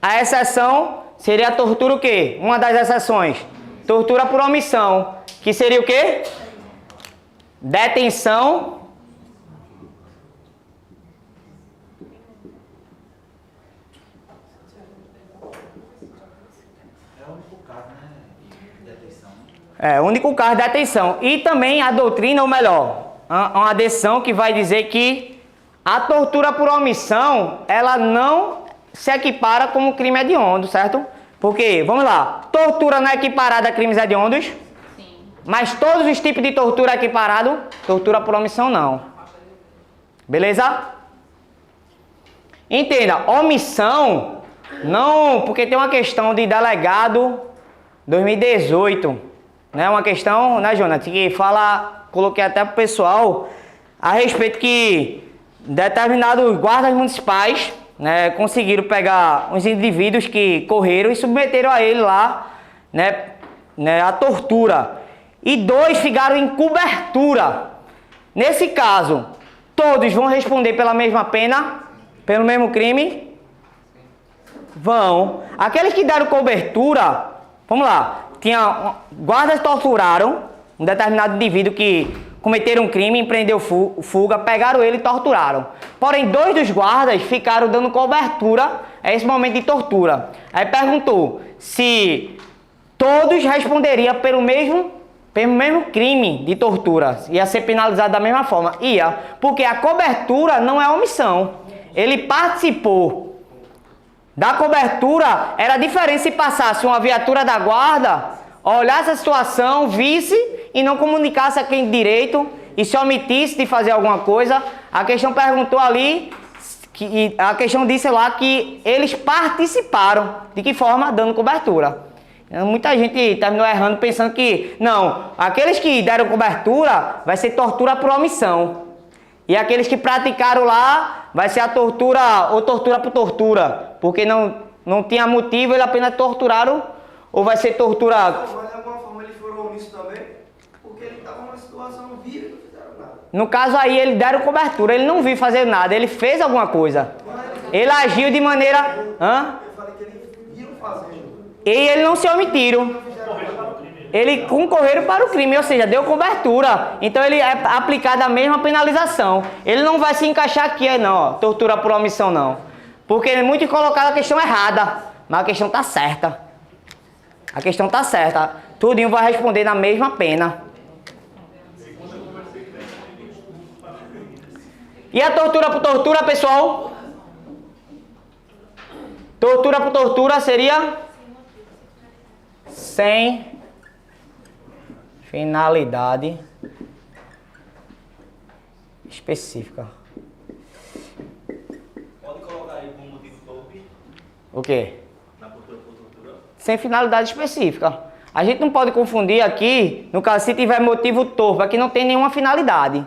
A exceção seria a tortura o quê? Uma das exceções. Tortura por omissão, que seria o quê? Detenção. É, o único caso de detenção. E também a doutrina, ou melhor, uma adição que vai dizer que a tortura por omissão, ela não se equipara como crime hediondo, certo? Porque, vamos lá, tortura não é equiparada a crimes hediondos? Sim. Mas todos os tipos de tortura é equiparado? Tortura por omissão não. Beleza? Entenda, omissão, não, porque tem uma questão de delegado 2018, né? Uma questão, né, Jonathan, que fala, coloquei até pro pessoal, a respeito que determinados guardas municipais, né, conseguiram pegar uns indivíduos que correram e submeteram a ele lá, né, a tortura. E 2 ficaram em cobertura. Nesse caso, todos vão responder pela mesma pena, pelo mesmo crime? Vão. Aqueles que deram cobertura, vamos lá, guardas torturaram um determinado indivíduo que cometeram um crime, empreendeu fuga, pegaram ele e torturaram. Porém, 2 dos guardas ficaram dando cobertura a esse momento de tortura. Aí perguntou se todos responderiam pelo mesmo crime de tortura. Ia ser penalizado da mesma forma. Ia, porque a cobertura não é omissão. Ele participou da cobertura. Era diferente se passasse uma viatura da guarda, olhasse a situação, visse e não comunicasse a quem de direito e se omitisse de fazer alguma coisa. A questão perguntou ali, a questão disse lá que eles participaram. De que forma? Dando cobertura. Muita gente terminou errando pensando que, não, aqueles que deram cobertura vai ser tortura por omissão. E aqueles que praticaram lá vai ser a tortura ou tortura por tortura. Porque não tinha motivo, eles apenas torturaram. Ou vai ser tortura... Mas de alguma forma eles foram omissos também? porque ele estava numa situação viva e não fizeram nada. No caso aí, ele deram cobertura, ele não viu fazer nada, ele fez alguma coisa. Ele agiu de maneira... Hã? Eu falei que eles viram fazendo. E ele não se omitiram. Ele concorreram para o crime, ou seja, deu cobertura. Então ele é aplicado a mesma penalização. Ele não vai se encaixar aqui, não, ó, tortura por omissão, não. Porque muitos colocaram a questão errada, mas a questão está certa. A questão está certa. Tudinho vai responder na mesma pena. E a tortura por tortura, pessoal? Tortura por tortura seria sem finalidade específica. Pode colocar aí como motivo torpe O quê? na tortura por tortura? Sem finalidade específica. A gente não pode confundir aqui, no caso, se tiver motivo torpe, aqui não tem nenhuma finalidade.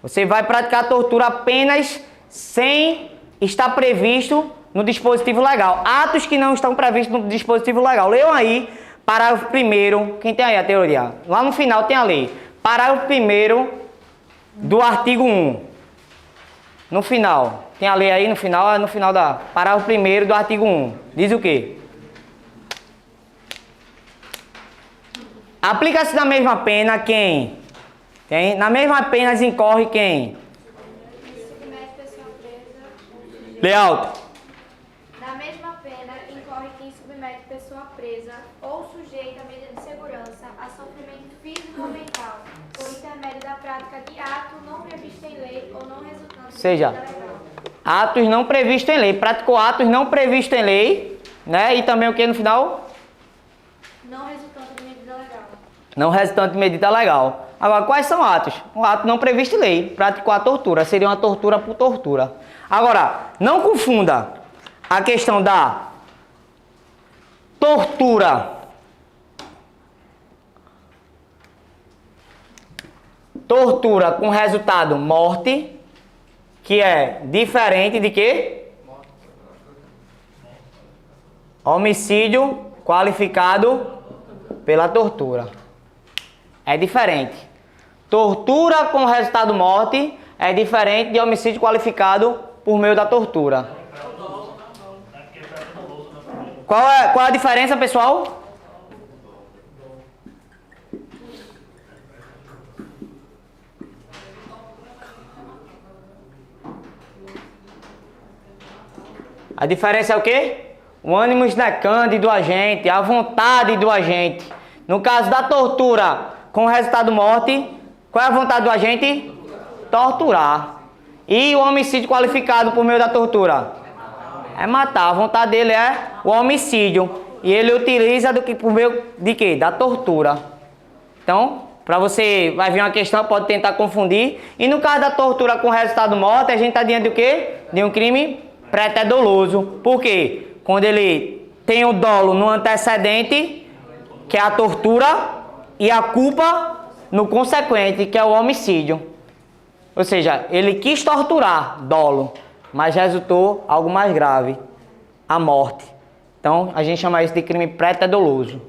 Você vai praticar a tortura apenas sem estar previsto no dispositivo legal. Atos que não estão previstos no dispositivo legal. Leiam aí, parágrafo 1º, quem tem aí a teoria? Lá no final tem a lei. Parágrafo 1º do artigo 1. No final. Tem a lei aí no final, é no final da... Parágrafo 1º do artigo 1. Diz o quê? Aplica-se na mesma pena quem? Na mesma pena incorre quem? Submete pessoa presa. Lê alto. Na mesma pena incorre quem submete pessoa presa ou sujeita a medida de segurança a sofrimento físico ou mental por intermédio da prática de ato não previsto em lei ou não resultante de medida legal. Atos não previstos em lei. Praticou atos não previstos em lei, né? E também o que no final? Não resultante de medida legal. Não resultante de medida legal. Agora, quais são atos? Um ato não previsto em lei. Praticou a tortura. Seria uma tortura por tortura. Agora, não confunda a questão da tortura. Tortura com resultado morte, que é diferente de quê? Homicídio qualificado pela tortura. É diferente. Tortura com resultado morte é diferente de homicídio qualificado por meio da tortura. Qual é a diferença, pessoal? A diferença é o quê? O ânimo necande do agente, a vontade do agente. No caso da tortura com resultado morte, qual é a vontade do agente? Torturar. E o homicídio qualificado por meio da tortura? É matar. A vontade dele é o homicídio. E ele utiliza por meio de quê? Da tortura. Então, para você, vai vir uma questão, pode tentar confundir. E no caso da tortura com resultado morte, a gente está diante do quê? De um crime preterdoloso. Por quê? Quando ele tem o dolo no antecedente, que é a tortura, e a culpa no consequente, que é o homicídio. Ou seja, ele quis torturar, dolo, mas resultou algo mais grave, a morte. Então, a gente chama isso de crime preterdoloso.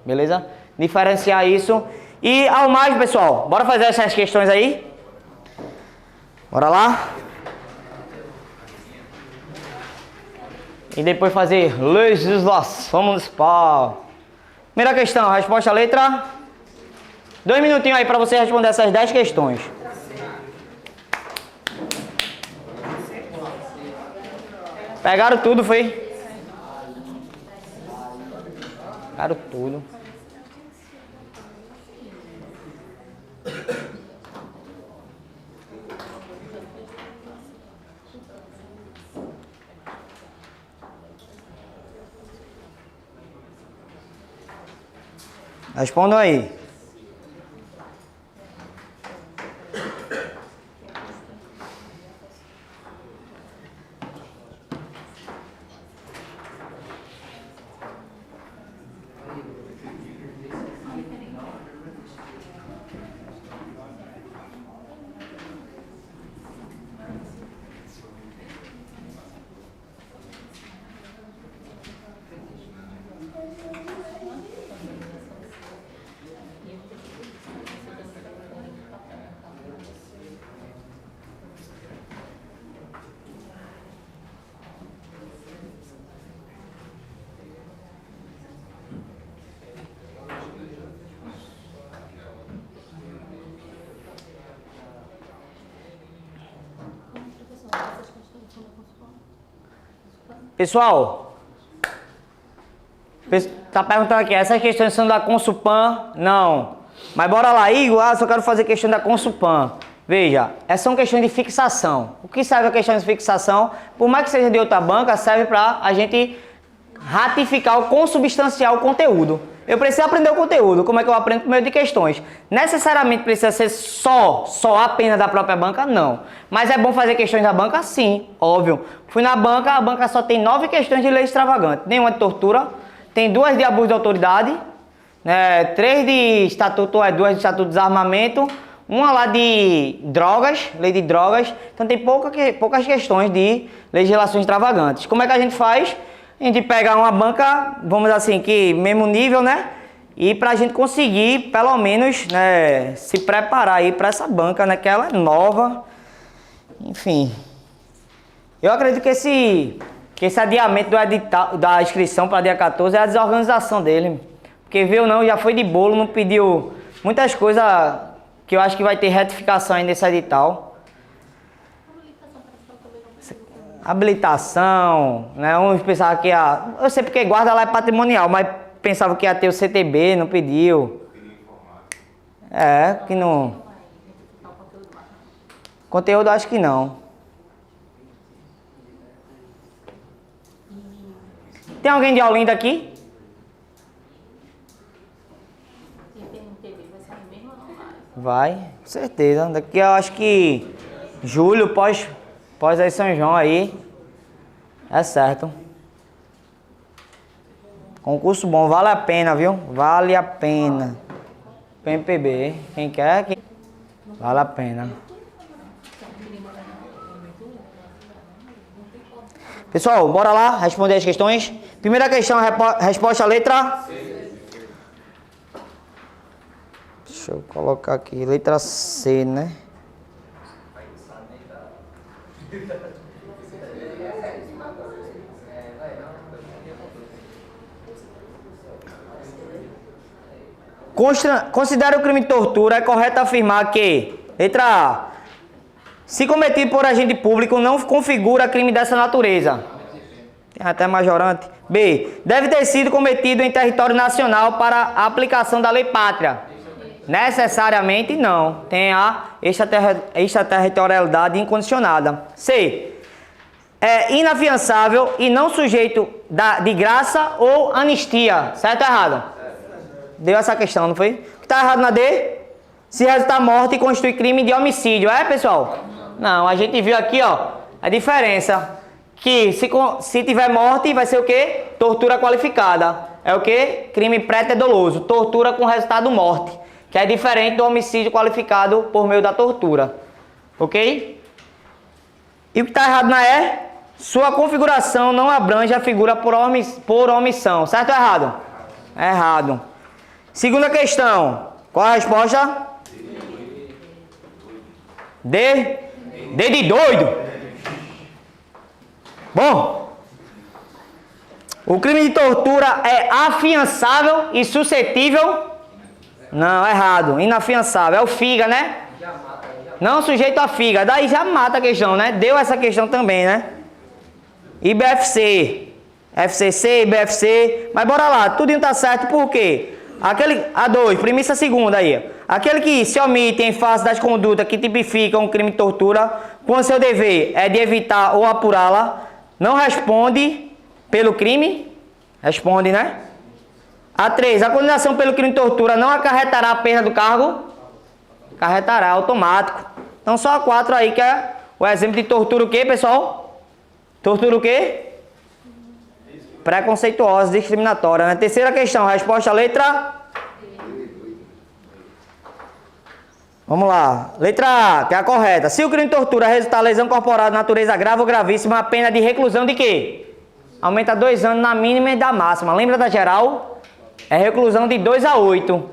Beleza? Diferenciar isso. E ao mais, pessoal, bora fazer essas questões aí? Bora lá? E depois fazer legislação municipal. Primeira questão, resposta à letra... 2 minutinhos aí para você responder essas 10 questões. Pegaram tudo, foi? Pegaram tudo. Respondam aí. Pessoal, tá perguntando aqui, essas questões são da Consulpan? Não. Mas bora lá, Igor, só quero fazer questão da Consulpan. Veja, essas são questões de fixação. O que serve a questão de fixação? Por mais que seja de outra banca, serve para a gente ratificar ou consubstanciar o conteúdo. Eu preciso aprender o conteúdo. Como é que eu aprendo? Por meio de questões. Necessariamente precisa ser só apenas da própria banca? Não. Mas é bom fazer questões da banca? Sim, óbvio. Fui na banca, a banca só tem 9 questões de lei extravagante. Nenhuma de tortura, tem 2 de abuso de autoridade, 3 de estatuto, 2 de estatuto de desarmamento, uma lá de drogas, lei de drogas. Então tem poucas questões de legislações extravagantes. Como é que a gente faz? A gente pega uma banca, vamos dizer assim, que mesmo nível, né? E pra gente conseguir, pelo menos, né, se preparar aí pra essa banca, né? Que ela é nova. Enfim. Eu acredito que esse adiamento do edital, da inscrição para dia 14 é a desorganização dele. Porque viu não, já foi de bolo, não pediu muitas coisas que eu acho que vai ter retificação aí nesse edital. Habilitação, né? Uns pensavam que eu sei porque guarda lá é patrimonial, mas pensava que ia ter o CTB, não pediu. Que não. Conteúdo acho que não. Tem alguém de Olinda aqui? Vai, com certeza. Daqui eu acho que julho, pós aí São João aí. É certo. Concurso bom, vale a pena, viu? Vale a pena. PMPB, quem quer, vale a pena. Pessoal, bora lá responder as questões. Primeira questão, resposta letra C. Deixa eu colocar aqui, letra C, né? Considera o crime de tortura, é correto afirmar que, letra A, se cometido por agente público, não configura crime dessa natureza. Tem até majorante. B, deve ter sido cometido em território nacional para a aplicação da lei pátria. Necessariamente não. Tem a extraterritorialidade incondicionada. C, é inafiançável e não sujeito de graça ou anistia. Certo ou errado? Deu essa questão, não foi? O que está errado na D? Se resultar morte constitui crime de homicídio. É, pessoal? Não, a gente viu aqui, ó, a diferença. Que se tiver morte, vai ser o quê? Tortura qualificada. É o quê? Crime pré-doloso. Tortura com resultado morte. Que é diferente do homicídio qualificado por meio da tortura. Ok? E o que está errado na E? Sua configuração não abrange a figura por omissão. Certo ou errado? É errado. Segunda questão. Qual a resposta? D. D de doido. Bom. O crime de tortura é afiançável e suscetível? Não, errado. Inafiançável. É o FIGA, né? Não sujeito a FIGA. Daí já mata a questão, né? Deu essa questão também, né? IBFC. FCC, IBFC. Mas bora lá. Tudo tá certo. Por quê? A2, premissa segunda aí. Aquele que se omite em face das condutas que tipificam um crime de tortura, quando seu dever é de evitar ou apurá-la, não responde pelo crime? Responde, né? A3, a condenação pelo crime de tortura não acarretará a perda do cargo? Acarretará, automático. Então só a 4 aí que é o exemplo de tortura o quê, pessoal? Tortura o quê? Preconceituosa, discriminatória, né? Terceira questão, resposta letra... Vamos lá. Letra A, que é a correta. Se o crime de tortura resultar em lesão corporal de natureza grave ou gravíssima, a pena de reclusão de quê? Aumenta 2 anos na mínima e da máxima. Lembra da geral? É reclusão de 2 a 8.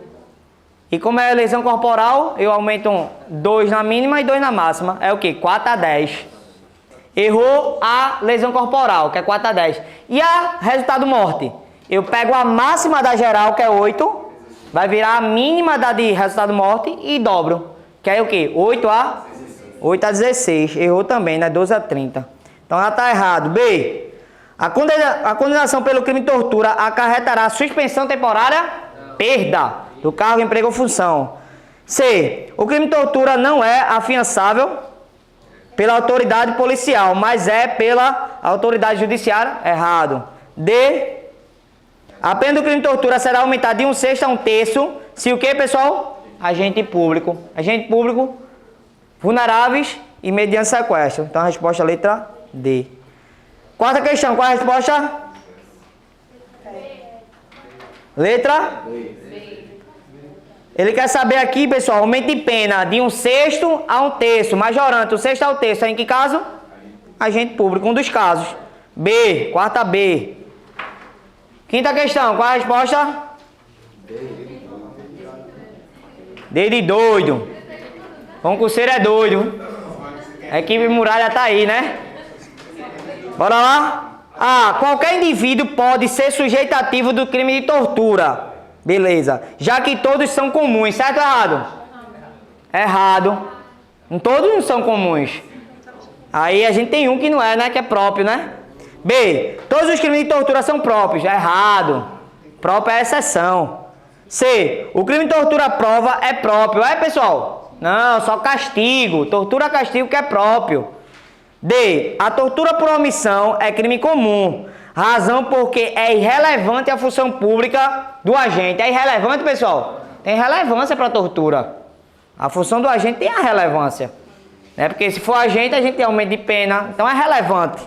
E como é lesão corporal, eu aumento 2 na mínima e 2 na máxima. É o quê? 4 a 10. Errou a lesão corporal, que é 4 a 10. E a resultado morte? Eu pego a máxima da geral, que é 8, vai virar a mínima da de resultado morte e dobro. Que é o quê? 8 a 16. Errou também, né? 12 a 30. Então ela está errado. B. A condenação pelo crime de tortura acarretará suspensão temporária? Perda do cargo, emprego ou função. C. O crime de tortura não é afiançável pela autoridade policial, mas é pela autoridade judiciária? Errado. D. A pena do crime de tortura será aumentada de 1/6 a 1/3 se o que, pessoal? Agente público. Agente público, vulneráveis e mediante sequestro. Então a resposta é a letra D. Quarta questão, qual é a resposta? Letra? Ele quer saber aqui, pessoal, aumento de pena de 1/6 a 1/3. Majorante, 1/6 a 1/3. Em que caso? Agente público, um dos casos. B, quarta B. Quinta questão, qual é a resposta? D de doido. Concurseiro é doido. A equipe muralha tá aí, né? Bora lá? A. Qualquer indivíduo pode ser sujeito ativo do crime de tortura. Beleza. Já que todos são comuns, certo ou errado? Errado. Todos não são comuns. Aí a gente tem um que não é, né? Que é próprio, né? B. Todos os crimes de tortura são próprios. Errado. Próprio é exceção. C. O crime de tortura prova é próprio. É, pessoal? Não, só castigo. Tortura castigo que é próprio. D. A tortura por omissão é crime comum. Razão porque é irrelevante a função pública do agente. É irrelevante, pessoal? Tem relevância para a tortura. A função do agente tem a relevância. Né? Porque se for agente, a gente tem aumento de pena. Então é relevante.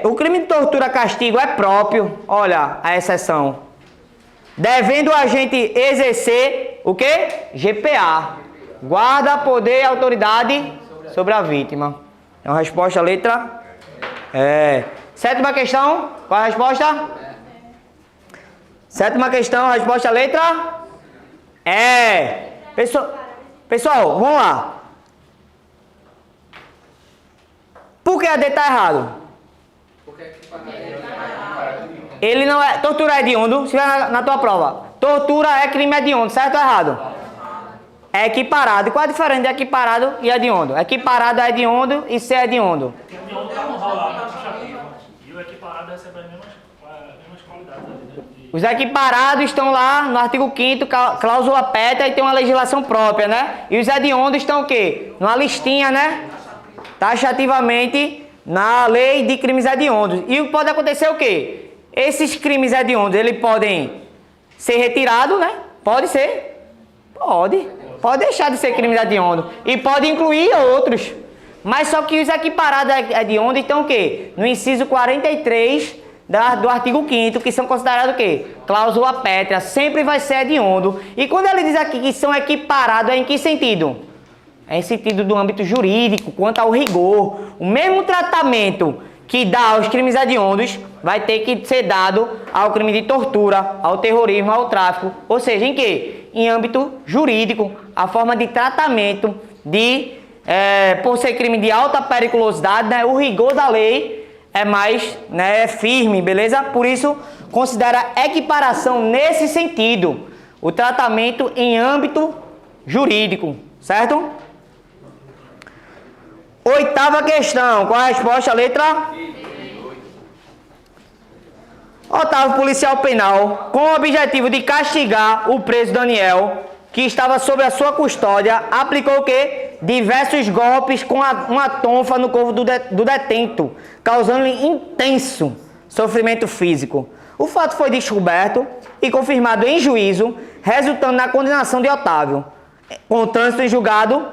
O crime de tortura castigo é próprio. Olha a exceção. Devendo o agente exercer o quê? GPA. Guarda, poder e autoridade sobre a vítima. Então a resposta, a letra Sétima questão, qual é a resposta? Sétima questão, a resposta, a letra Pessoal, vamos lá. Por que a D está errado? Ele não é. Tortura é hediondo. Se vai na tua prova. Tortura é crime hediondo, certo ou errado? É equiparado. E qual a diferença de equiparado e hediondo? Equiparado é hediondo e ser hediondo. Hediondo não rola na taxativa. E o equiparado recebe as mesmas qualidades. Os equiparados estão lá no artigo 5º, cláusula pétrea, e tem uma legislação própria, né? E os hediondos estão o quê? Numa listinha, né? Taxativamente na lei de crimes hediondos. E pode acontecer o quê? Esses crimes hediondos, eles podem ser retirados, né? Pode ser. Pode. Pode deixar de ser crime hediondo. E pode incluir outros. Mas só que os equiparados hediondos estão o quê? No inciso 43 do artigo 5º, que são considerados o quê? Cláusula pétrea. Sempre vai ser hediondo. E quando ele diz aqui que são equiparados, é em que sentido? É em sentido do âmbito jurídico, quanto ao rigor. O mesmo tratamento que dá aos crimes hediondos vai ter que ser dado ao crime de tortura, ao terrorismo, ao tráfico. Ou seja, em quê? Em âmbito jurídico, a forma de tratamento por ser crime de alta periculosidade, né, o rigor da lei é mais, né, firme, beleza? Por isso, considera equiparação nesse sentido, o tratamento em âmbito jurídico, certo? Oitava questão, qual a resposta? Letra? Otávio, policial penal, com o objetivo de castigar o preso Daniel, que estava sob a sua custódia, aplicou o quê? Diversos golpes com uma tonfa no corpo do detento, causando-lhe intenso sofrimento físico. O fato foi descoberto e confirmado em juízo, resultando na condenação de Otávio, com trânsito em julgado,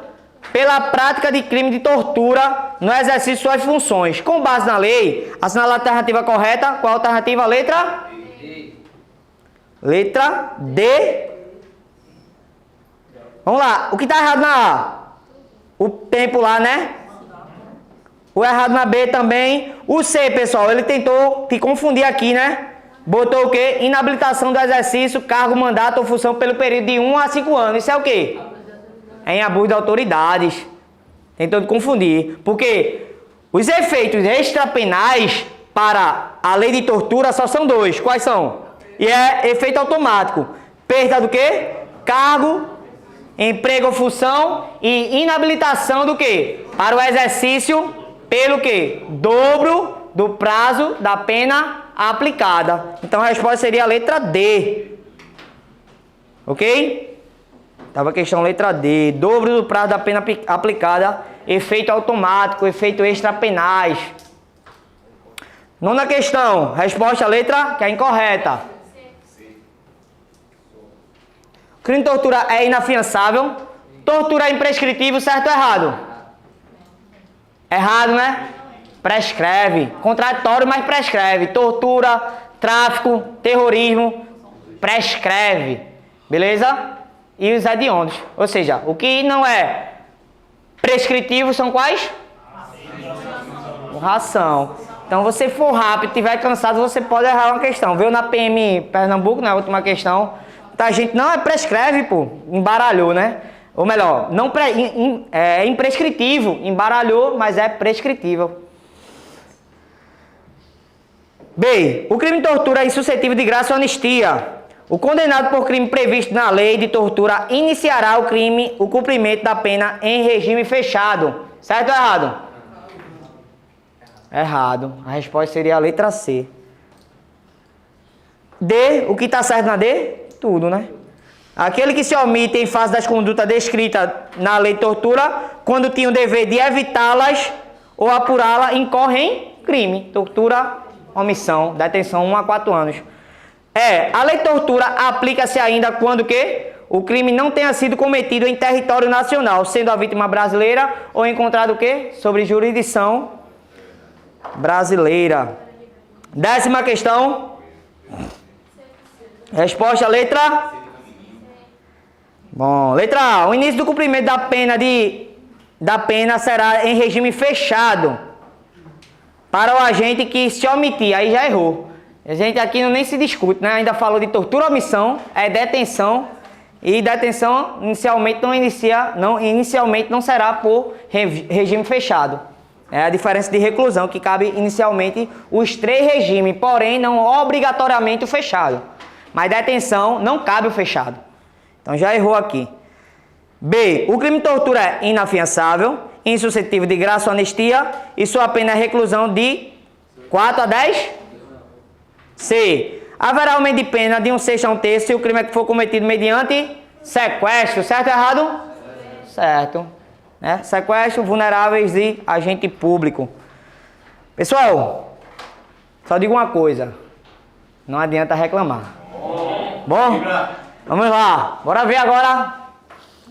pela prática de crime de tortura no exercício de suas funções. Com base na lei, assinala a alternativa correta. Qual a alternativa? Letra? D. Letra D. Vamos lá. O que está errado na A? O tempo lá, né? O errado na B também. O C, pessoal, ele tentou te confundir aqui, né? Botou o quê? Inabilitação do exercício, cargo, mandato ou função pelo período de 1 a 5 anos. Isso é o quê? É em abuso de autoridades. Tentou confundir. Porque os efeitos extrapenais para a lei de tortura só são dois. Quais são? E é efeito automático. Perda do quê? Cargo, emprego ou função e inabilitação do quê? Para o exercício pelo quê? Dobro do prazo da pena aplicada. Então a resposta seria a letra D. Ok? Estava a questão letra D. Dobro do prazo da pena aplicada, efeito automático, efeito extrapenais. Nona questão, resposta a letra que é incorreta. Crime de tortura é inafiançável. Tortura é imprescritível, certo ou errado? Errado, né? Prescreve. Contraditório, mas prescreve. Tortura, tráfico, terrorismo, prescreve. Beleza? E os hediondos. Ou seja, o que não é prescritivo são quais? Ração. Então, você for rápido, estiver cansado, você pode errar uma questão. Veio na PM Pernambuco, na última questão. Tá, gente, não é prescreve, pô. Embaralhou, né? Ou melhor, não é imprescritível. Embaralhou, mas é prescritível. B. O crime de tortura é insuscetível de graça ou anistia. O condenado por crime previsto na lei de tortura iniciará o cumprimento da pena em regime fechado. Certo ou errado? Errado. A resposta seria a letra C. D. O que está certo na D? Tudo, né? Aquele que se omite em face das condutas descritas na lei de tortura, quando tinha o dever de evitá-las ou apurá-las, incorre em crime. Tortura, omissão, detenção 1 a 4 anos. A lei de tortura aplica-se ainda quando o crime não tenha sido cometido em território nacional, sendo a vítima brasileira ou encontrado sobre jurisdição brasileira. 10ª questão. Resposta letra. Bom, letra A. O início do cumprimento da pena será em regime fechado para o agente que se omitir. Aí já errou. A gente aqui nem se discute, né? Ainda falou de tortura ou omissão, é detenção. E detenção inicialmente não será por regime fechado. É a diferença de reclusão, que cabe inicialmente os 3 regimes, porém não obrigatoriamente o fechado. Mas detenção não cabe o fechado. Então já errou aqui. B. O crime de tortura é inafiançável, insuscetível de graça ou anistia e sua pena é reclusão de 4 a 10. C. Haverá aumento de pena de 1/6 a 1/3 se o crime for cometido mediante sequestro. Certo ou errado? Certo. Né? Sequestro, vulneráveis e agente público. Pessoal, só digo uma coisa. Não adianta reclamar. Bom? Vamos lá. Bora ver agora,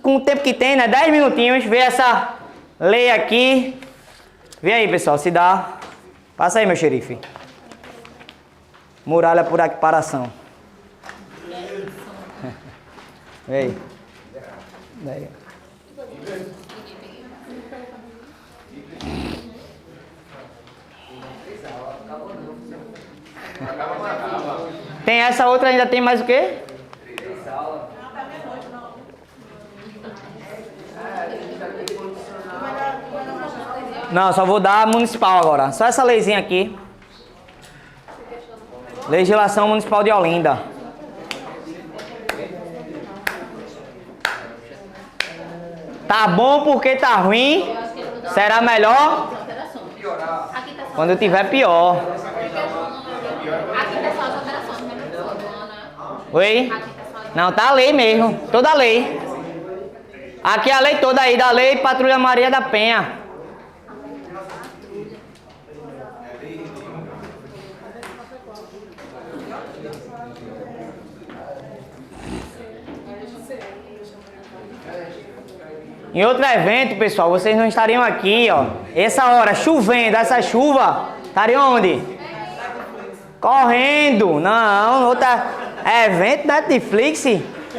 com o tempo que tem, né? 10 minutinhos, ver essa lei aqui. Vê aí, pessoal, se dá. Passa aí, meu xerife. Muralha por equiparação. Vê aí. Daí. Tem essa outra, ainda tem mais o quê? Não, só vou dar municipal agora. Só essa leizinha aqui. Legislação Municipal de Olinda. Tá bom porque tá ruim. Será melhor quando tiver pior. Aqui tá só as alterações, né? Oi? Não, tá a lei mesmo. Toda a lei. Aqui é a lei toda aí, da lei Patrulha Maria da Penha. Em outro evento, pessoal, vocês não estariam aqui, ó. Essa hora, chovendo, essa chuva, estariam onde? Correndo. Não, outra evento Netflix.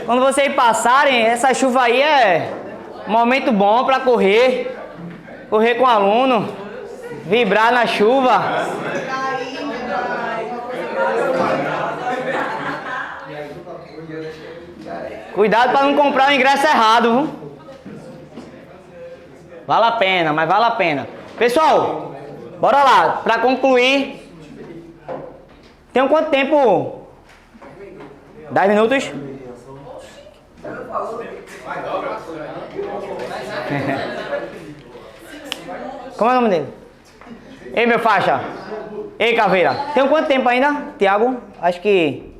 Quando vocês passarem, essa chuva aí é um momento bom para correr. Correr com o aluno. Vibrar na chuva. Cuidado para não comprar o ingresso errado, viu? Vale a pena, mas vale a pena. Pessoal, bora lá, para concluir. Tem quanto tempo? 10 minutos? Como é o nome dele? Ei, meu faixa. Ei, Caveira, tem quanto tempo ainda, Tiago? Acho que...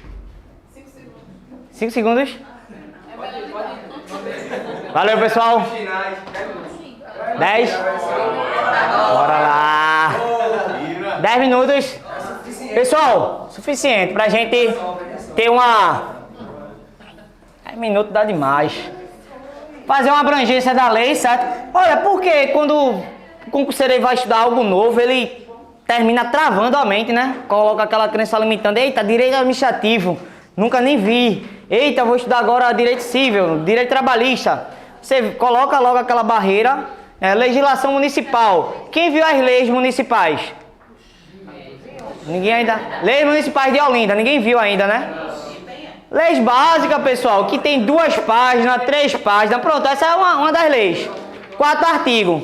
5 segundos. Valeu, pessoal. 10? Bora lá. 10 minutos. Pessoal, suficiente pra gente ter uma... 10 minutos dá demais. Fazer uma abrangência da lei, certo? Olha, porque quando o concurseiro vai estudar algo novo, ele termina travando a mente, né? Coloca aquela crença limitando. Eita, direito administrativo, nunca nem vi. Eita, vou estudar agora direito civil, direito trabalhista. Você coloca logo aquela barreira. Legislação municipal. Quem viu as leis municipais? Ninguém ainda. Leis municipais de Olinda, ninguém viu ainda, né? Leis básicas, pessoal, que tem 2 páginas, 3 páginas. Pronto, essa é uma das leis. 4 artigos.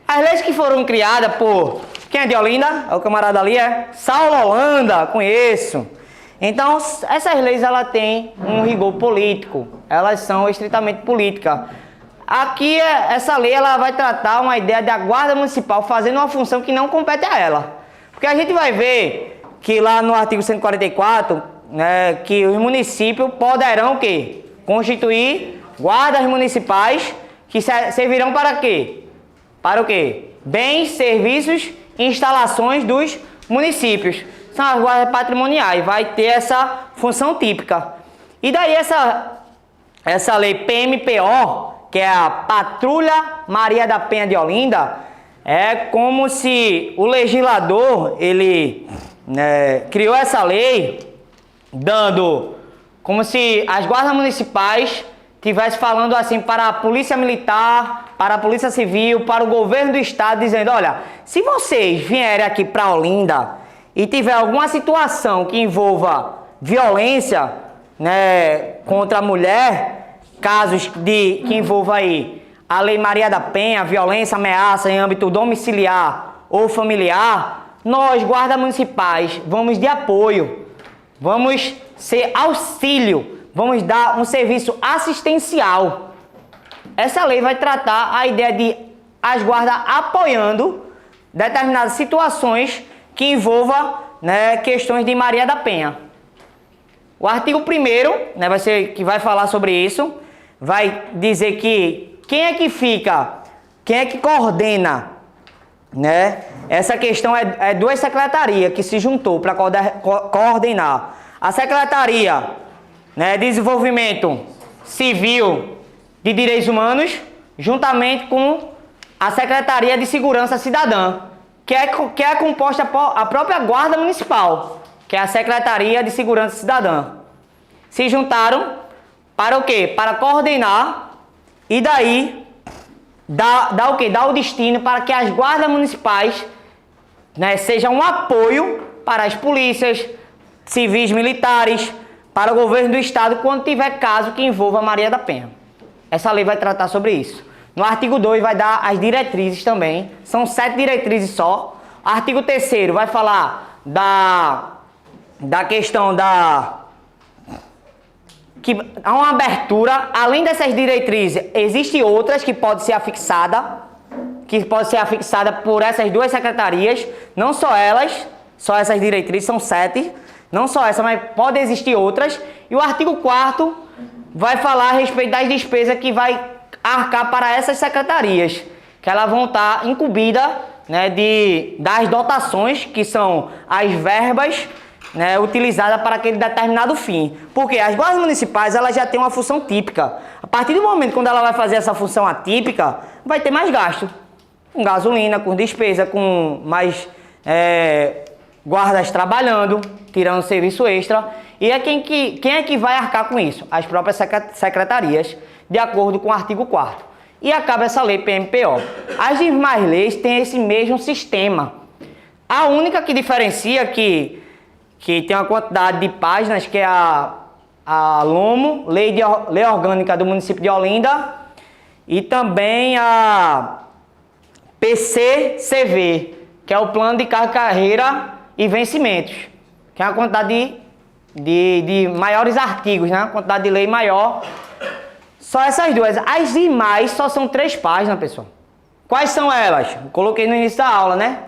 As leis que foram criadas por... Quem é de Olinda? É o camarada ali, é? Saulo Holanda, conheço. Então, essas leis, elas têm um rigor político. Elas são estritamente políticas. Aqui, essa lei, ela vai tratar uma ideia da guarda municipal fazendo uma função que não compete a ela. Porque a gente vai ver que lá no artigo 144, que os municípios poderão o quê? Constituir guardas municipais que servirão para quê? Para o quê? Bens, serviços e instalações dos municípios. São as guardas patrimoniais, vai ter essa função típica. E daí essa lei PMPO, que é a Patrulha Maria da Penha de Olinda, é como se o legislador, ele criou essa lei, dando como se as guardas municipais estivessem falando assim para a polícia militar, para a polícia civil, para o governo do estado, dizendo, olha, se vocês vierem aqui para Olinda e tiver alguma situação que envolva violência, contra a mulher, casos que envolvam aí a Lei Maria da Penha, violência, ameaça em âmbito domiciliar ou familiar, nós, guardas municipais, vamos de apoio, vamos ser auxílio, vamos dar um serviço assistencial. Essa lei vai tratar a ideia de as guardas apoiando determinadas situações que envolvam questões de Maria da Penha. O artigo 1º, vai ser que vai falar sobre isso, vai dizer que quem é que coordena, essa questão é 2 secretarias que se juntou para coordenar. A Secretaria de Desenvolvimento Civil de Direitos Humanos, juntamente com a Secretaria de Segurança Cidadã, que é composta por a própria Guarda Municipal, que é a Secretaria de Segurança Cidadã. Se juntaram para o quê? Para coordenar e daí dar o quê? Dar o destino para que as guardas municipais sejam um apoio para as polícias civis militares, para o governo do estado, quando tiver caso que envolva Maria da Penha. Essa lei vai tratar sobre isso. No artigo 2 vai dar as diretrizes também, são 7 diretrizes só. O artigo 3º vai falar da questão que há uma abertura, além dessas diretrizes, existem outras que podem ser afixadas, por essas 2 secretarias, não só elas, só essas diretrizes, são 7, não só essa, mas pode existir outras. E o artigo 4º vai falar a respeito das despesas que vai arcar para essas secretarias, que elas vão estar incumbidas das dotações, que são as verbas utilizadas para aquele determinado fim. Porque as guardas municipais, elas já têm uma função típica. A partir do momento quando ela vai fazer essa função atípica, vai ter mais gasto. Com gasolina, com despesa, com mais guardas trabalhando, tirando serviço extra. E quem é que vai arcar com isso? As próprias secretarias, de acordo com o artigo 4º. E acaba essa lei PMPO. As demais leis têm esse mesmo sistema. A única que diferencia que tem uma quantidade de páginas, que é a LOMO, Lei Orgânica do Município de Olinda, e também a PCCV, que é o Plano de Carreira e Vencimentos, que é uma quantidade de maiores artigos, né? Uma quantidade de lei maior. Só essas 2. As demais só são 3 páginas, pessoal. Quais são elas? Eu coloquei no início da aula, né?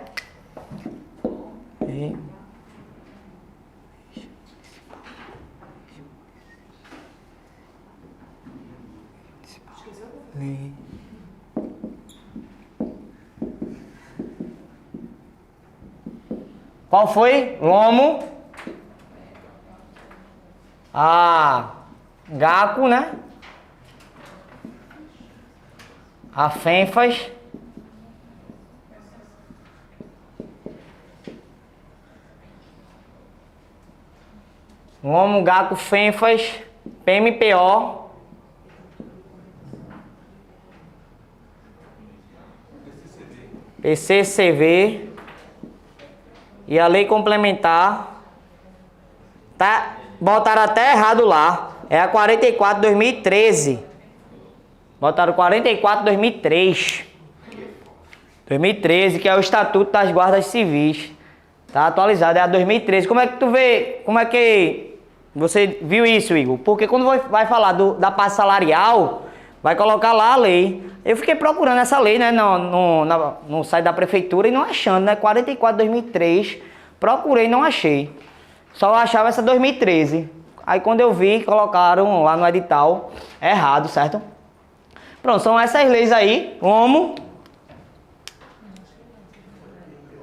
Qual foi? Lomo. Gaco, né? A fênfas. Lomo, gaco, fênfas, PMPO. PCCV. E a lei complementar. Tá, botaram até errado lá. É a 44 de 2013. Botaram 44 de 2003. 2013, que é o Estatuto das Guardas Civis. Tá atualizado, é a 2013. Como é que tu vê, como é que você viu isso, Igor? Porque quando vai falar da parte salarial, vai colocar lá a lei. Eu fiquei procurando essa lei, né, no site da prefeitura e não achando, né, 44 de 2003. Procurei e não achei. Só achava essa 2013. Aí quando eu vi, colocaram lá no edital errado, certo? Pronto, são essas leis aí. Lomo.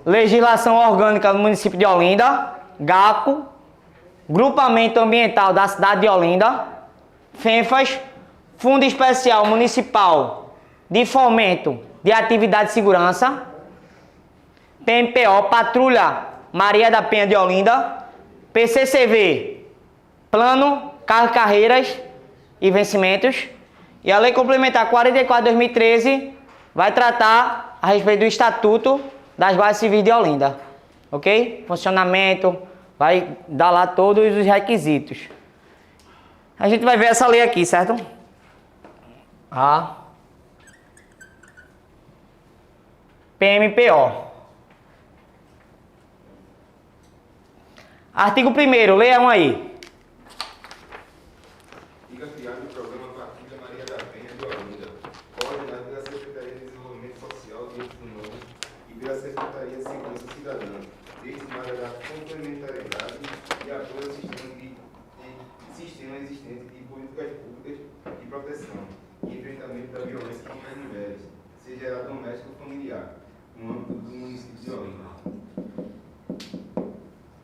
Legislação orgânica do município de Olinda. GACO. Grupamento Ambiental da cidade de Olinda. FENFAS. Fundo Especial Municipal de Fomento de Atividade de Segurança. PMPO, Patrulha Maria da Penha de Olinda. PCCV, Plano, Carreiras e Vencimentos. E a Lei Complementar 44 de 2013 vai tratar a respeito do Estatuto das Guardas Civis de Olinda. Ok? Funcionamento, vai dar lá todos os requisitos. A gente vai ver essa lei aqui, certo? A PMPO. Artigo 1º, leiam aí. Fica criado o programa Patrulha Maria da Penha de Olinda, coordenado pela Secretaria de Desenvolvimento Social de Direitos Humanos e pela Secretaria de Segurança Cidadã, destinada a dar complementariedade e apoio ao sistema existente de políticas públicas de proteção e enfrentamento da violência contra as mulheres, seja ela doméstica ou familiar, no âmbito do município de Olinda.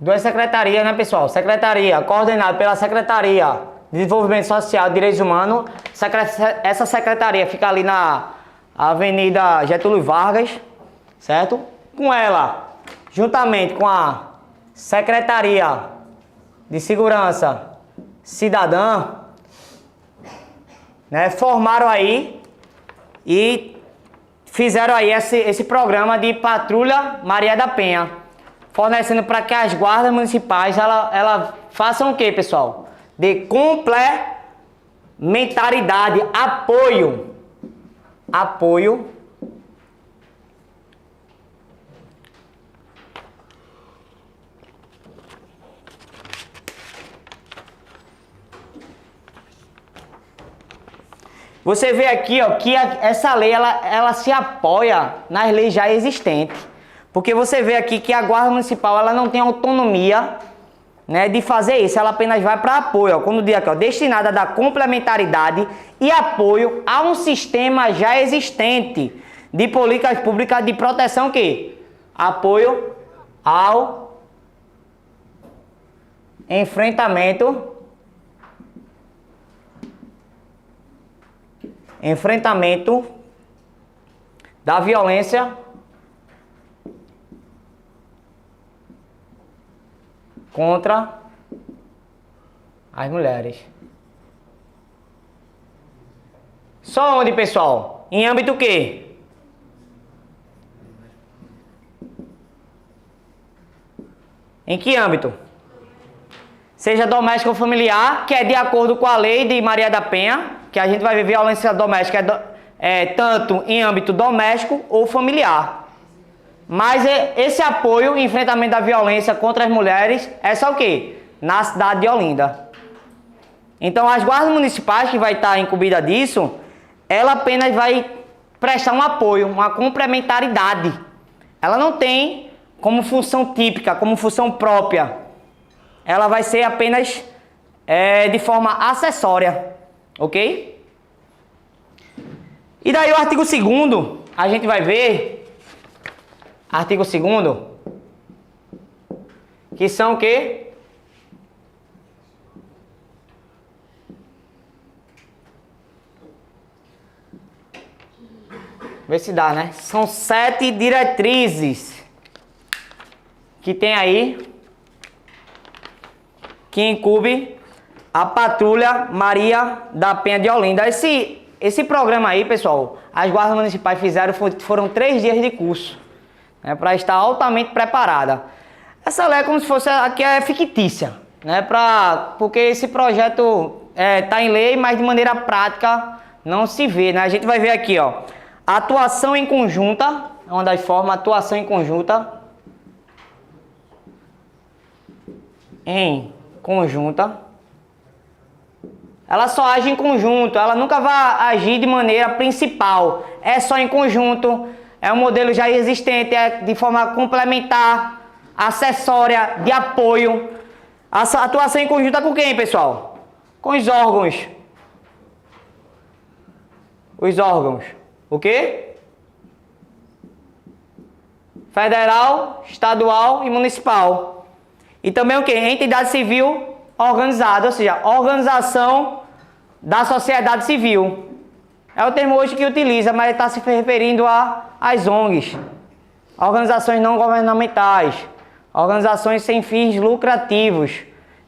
Duas secretarias, né, pessoal? Secretaria, coordenado pela Secretaria de Desenvolvimento Social e Direitos Humanos. Essa secretaria fica ali na Avenida Getúlio Vargas, certo? Com ela, juntamente com a Secretaria de Segurança Cidadã, né, formaram aí e fizeram aí esse programa de Patrulha Maria da Penha, fornecendo para que as guardas municipais ela façam o quê, pessoal? De complementaridade, apoio. Você vê aqui, ó, que essa lei ela se apoia nas leis já existentes. Porque você vê aqui que a Guarda Municipal ela não tem autonomia, né, de fazer isso. Ela apenas vai para apoio. Ó, quando diz aqui, ó, destinada a dar complementaridade e apoio a um sistema já existente de políticas públicas de proteção que apoio ao enfrentamento da violência contra as mulheres. Só onde, pessoal? Em âmbito quê? Em que âmbito? Seja doméstico ou familiar, que é de acordo com a lei de Maria da Penha, que a gente vai ver violência doméstica tanto em âmbito doméstico ou familiar. Mas esse apoio e enfrentamento da violência contra as mulheres é só o quê? Na cidade de Olinda. Então as guardas municipais que vai estar incumbida disso, ela apenas vai prestar um apoio, uma complementaridade. Ela não tem como função típica, como função própria. Ela vai ser apenas de forma acessória, ok? E daí o artigo 2º, a gente vai ver, artigo 2º, que são o quê? Vê se dá, né? São 7 diretrizes que tem aí, que incube a Patrulha Maria da Penha de Olinda. Esse programa aí, pessoal, as guardas municipais fizeram, foram 3 dias de curso, né, para estar altamente preparada. Essa lei é como se fosse, aqui é fictícia, né, porque esse projeto tá em lei, mas de maneira prática não se vê, né? A gente vai ver aqui, ó, atuação em conjunta, é uma das formas, atuação em conjunta. Em conjunta. Ela só age em conjunto, ela nunca vai agir de maneira principal. É só em conjunto, é um modelo já existente, é de forma complementar, acessória, de apoio. A atuação em conjunto é com quem, pessoal? Com os órgãos. Os órgãos. O quê? Federal, estadual e municipal. E também o quê? Entidade civil organizada, ou seja, organização da sociedade civil. É o termo hoje que utiliza, mas está se referindo às ONGs, organizações não governamentais, organizações sem fins lucrativos,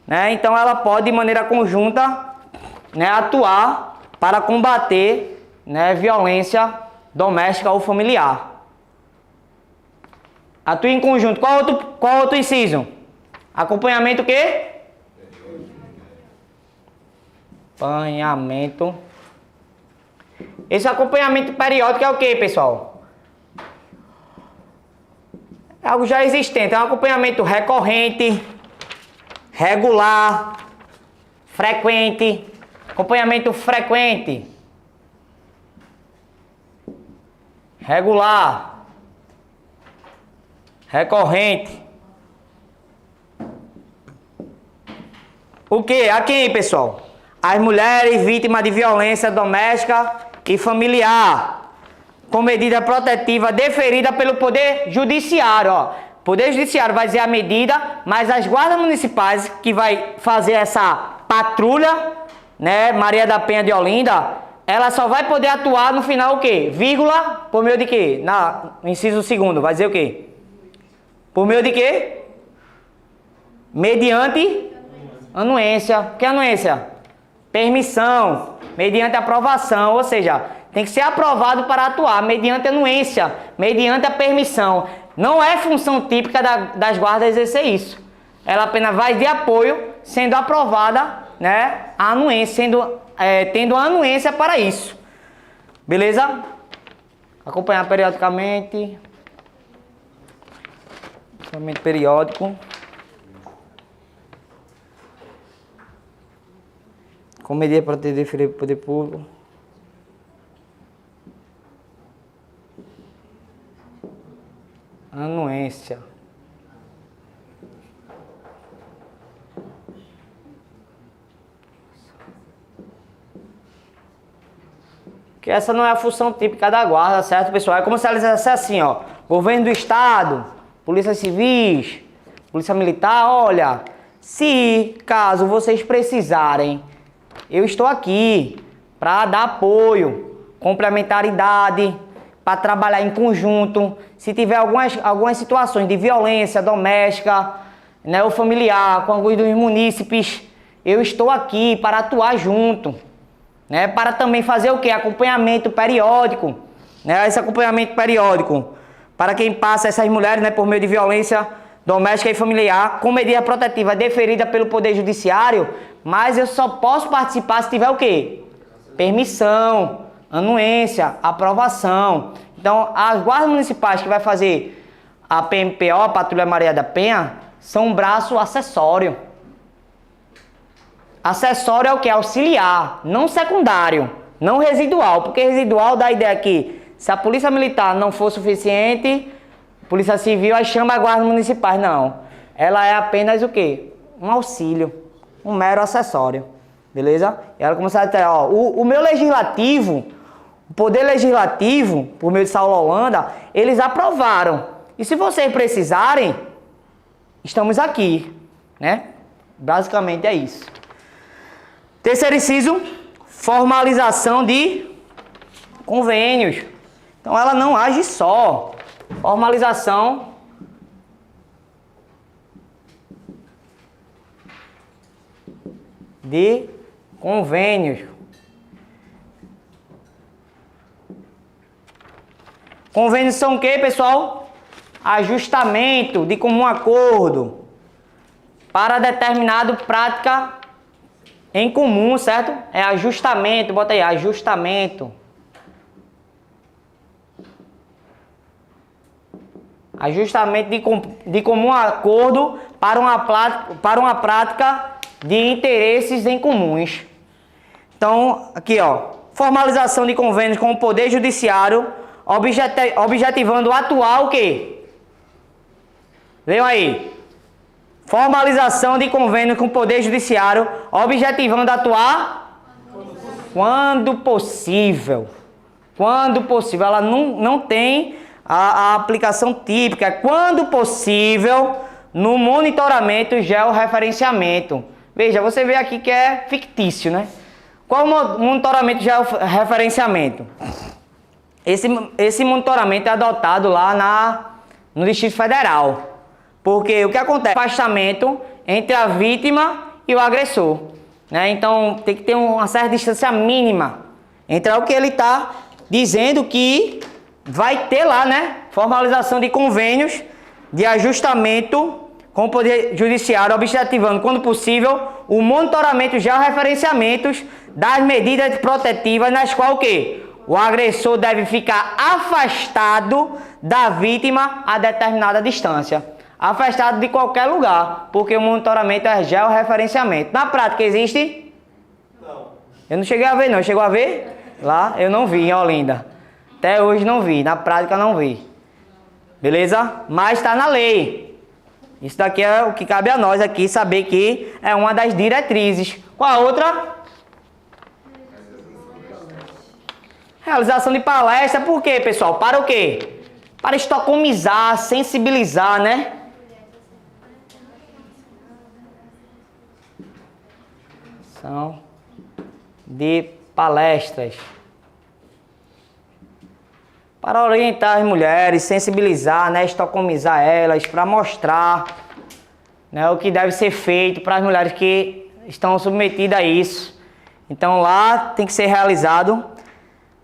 né? Então ela pode de maneira conjunta, né, atuar para combater, né, violência doméstica ou familiar. Atua em conjunto. Qual outro inciso? Acompanhamento o quê? Acompanhamento. Esse acompanhamento periódico é o quê, pessoal? É algo já existente. É um acompanhamento recorrente, regular, frequente. Acompanhamento frequente, regular, recorrente. O que? A quem, pessoal? As mulheres vítimas de violência doméstica e familiar, com medida protetiva deferida pelo Poder Judiciário. Ó. Poder Judiciário vai dizer a medida, mas as guardas municipais que vai fazer essa patrulha, né, Maria da Penha de Olinda, ela só vai poder atuar no final o quê? Vírgula, por meio de quê? No inciso 2º, vai dizer o quê? Por meio de quê? Mediante anuência. O que é anuência? Permissão, mediante aprovação, ou seja, tem que ser aprovado para atuar, mediante anuência, mediante a permissão. Não é função típica das guardas exercer isso. Ela apenas vai de apoio, sendo aprovada, né, a anuência, tendo a anuência para isso. Beleza? Acompanhar periodicamente. Acompanhamento periódico. Com medida para ter deferido o poder público. Anuência. Que essa não é a função típica da guarda, certo, pessoal? É como se ela dissesse assim, ó. Governo do Estado, Polícia Civis, Polícia Militar, olha, se caso vocês precisarem, eu estou aqui para dar apoio, complementaridade, para trabalhar em conjunto. Se tiver algumas situações de violência doméstica, né, ou familiar, com alguns dos munícipes, eu estou aqui para atuar junto, né, para também fazer o quê? Acompanhamento periódico, né, esse acompanhamento periódico para quem passa essas mulheres, né, por meio de violência doméstica e familiar, com medida protetiva deferida pelo Poder Judiciário, mas eu só posso participar se tiver o quê? Permissão, anuência, aprovação. Então, as guardas municipais que vai fazer a PMPO, a Patrulha Maria da Penha, são um braço acessório. Acessório é o que? Auxiliar, não secundário, não residual, porque residual dá a ideia que se a Polícia Militar não for suficiente, Polícia Civil aí chama a guarda municipais. Não, ela é apenas o quê? Um auxílio, um mero acessório, beleza? E ela começa a dizer, ó, o meu legislativo, O Poder Legislativo, por meio de Saulo Holanda, eles aprovaram. E se vocês precisarem, estamos aqui, né? Basicamente é isso. Terceiro inciso, formalização de convênios. Então ela não age só. Formalização de convênios. Convênios são o que, pessoal? Ajustamento de comum acordo para determinado prática em comum, certo? É ajustamento, bota aí, ajustamento. Ajustamento de comum acordo para uma prática de interesses em comuns. Então, aqui ó, formalização de convênios com o Poder Judiciário, objetivando atuar o quê? Leiam aí. Formalização de convênio com o Poder Judiciário, objetivando atuar quando possível. Quando possível. Ela não tem a aplicação típica. Quando possível, no monitoramento e georreferenciamento. Veja, você vê aqui que é fictício, né? Qual o monitoramento e georreferenciamento? Esse monitoramento é adotado lá no Distrito Federal. Porque o que acontece? Afastamento entre a vítima e o agressor, né? Então tem que ter uma certa distância mínima entre o que ele está dizendo que vai ter lá, né? Formalização de convênios de ajustamento com o Poder Judiciário, objetivando, quando possível, o monitoramento e georreferenciamentos das medidas protetivas nas quais o quê? O agressor deve ficar afastado da vítima a determinada distância. Afastado de qualquer lugar, porque o monitoramento é georreferenciamento. Na prática existe? Não. Eu não cheguei a ver não, chegou a ver? Lá eu não vi em Olinda. Até hoje não vi, na prática não vi. Beleza? Mas está na lei. Isso daqui é o que cabe a nós aqui, saber que é uma das diretrizes. Qual a outra? Realização de palestra, por quê, pessoal? Para o quê? Para estocomizar, sensibilizar, né? São de palestras. Para orientar as mulheres, sensibilizar, né? Estocomizar elas, para mostrar, né, o que deve ser feito para as mulheres que estão submetidas a isso. Então lá tem que ser realizado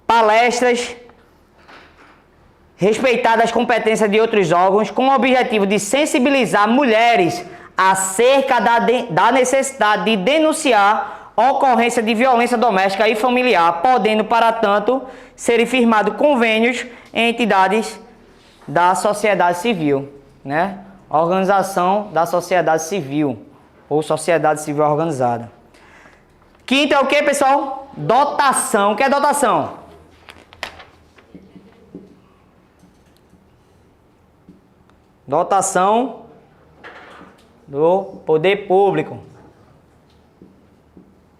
palestras respeitadas as competências de outros órgãos com o objetivo de sensibilizar mulheres acerca da necessidade de denunciar ocorrência de violência doméstica e familiar, podendo, para tanto, serem firmados convênios em entidades da sociedade civil, né? Organização da sociedade civil ou sociedade civil organizada. Quinto é o que, pessoal? Dotação. O que é dotação? Dotação do poder público.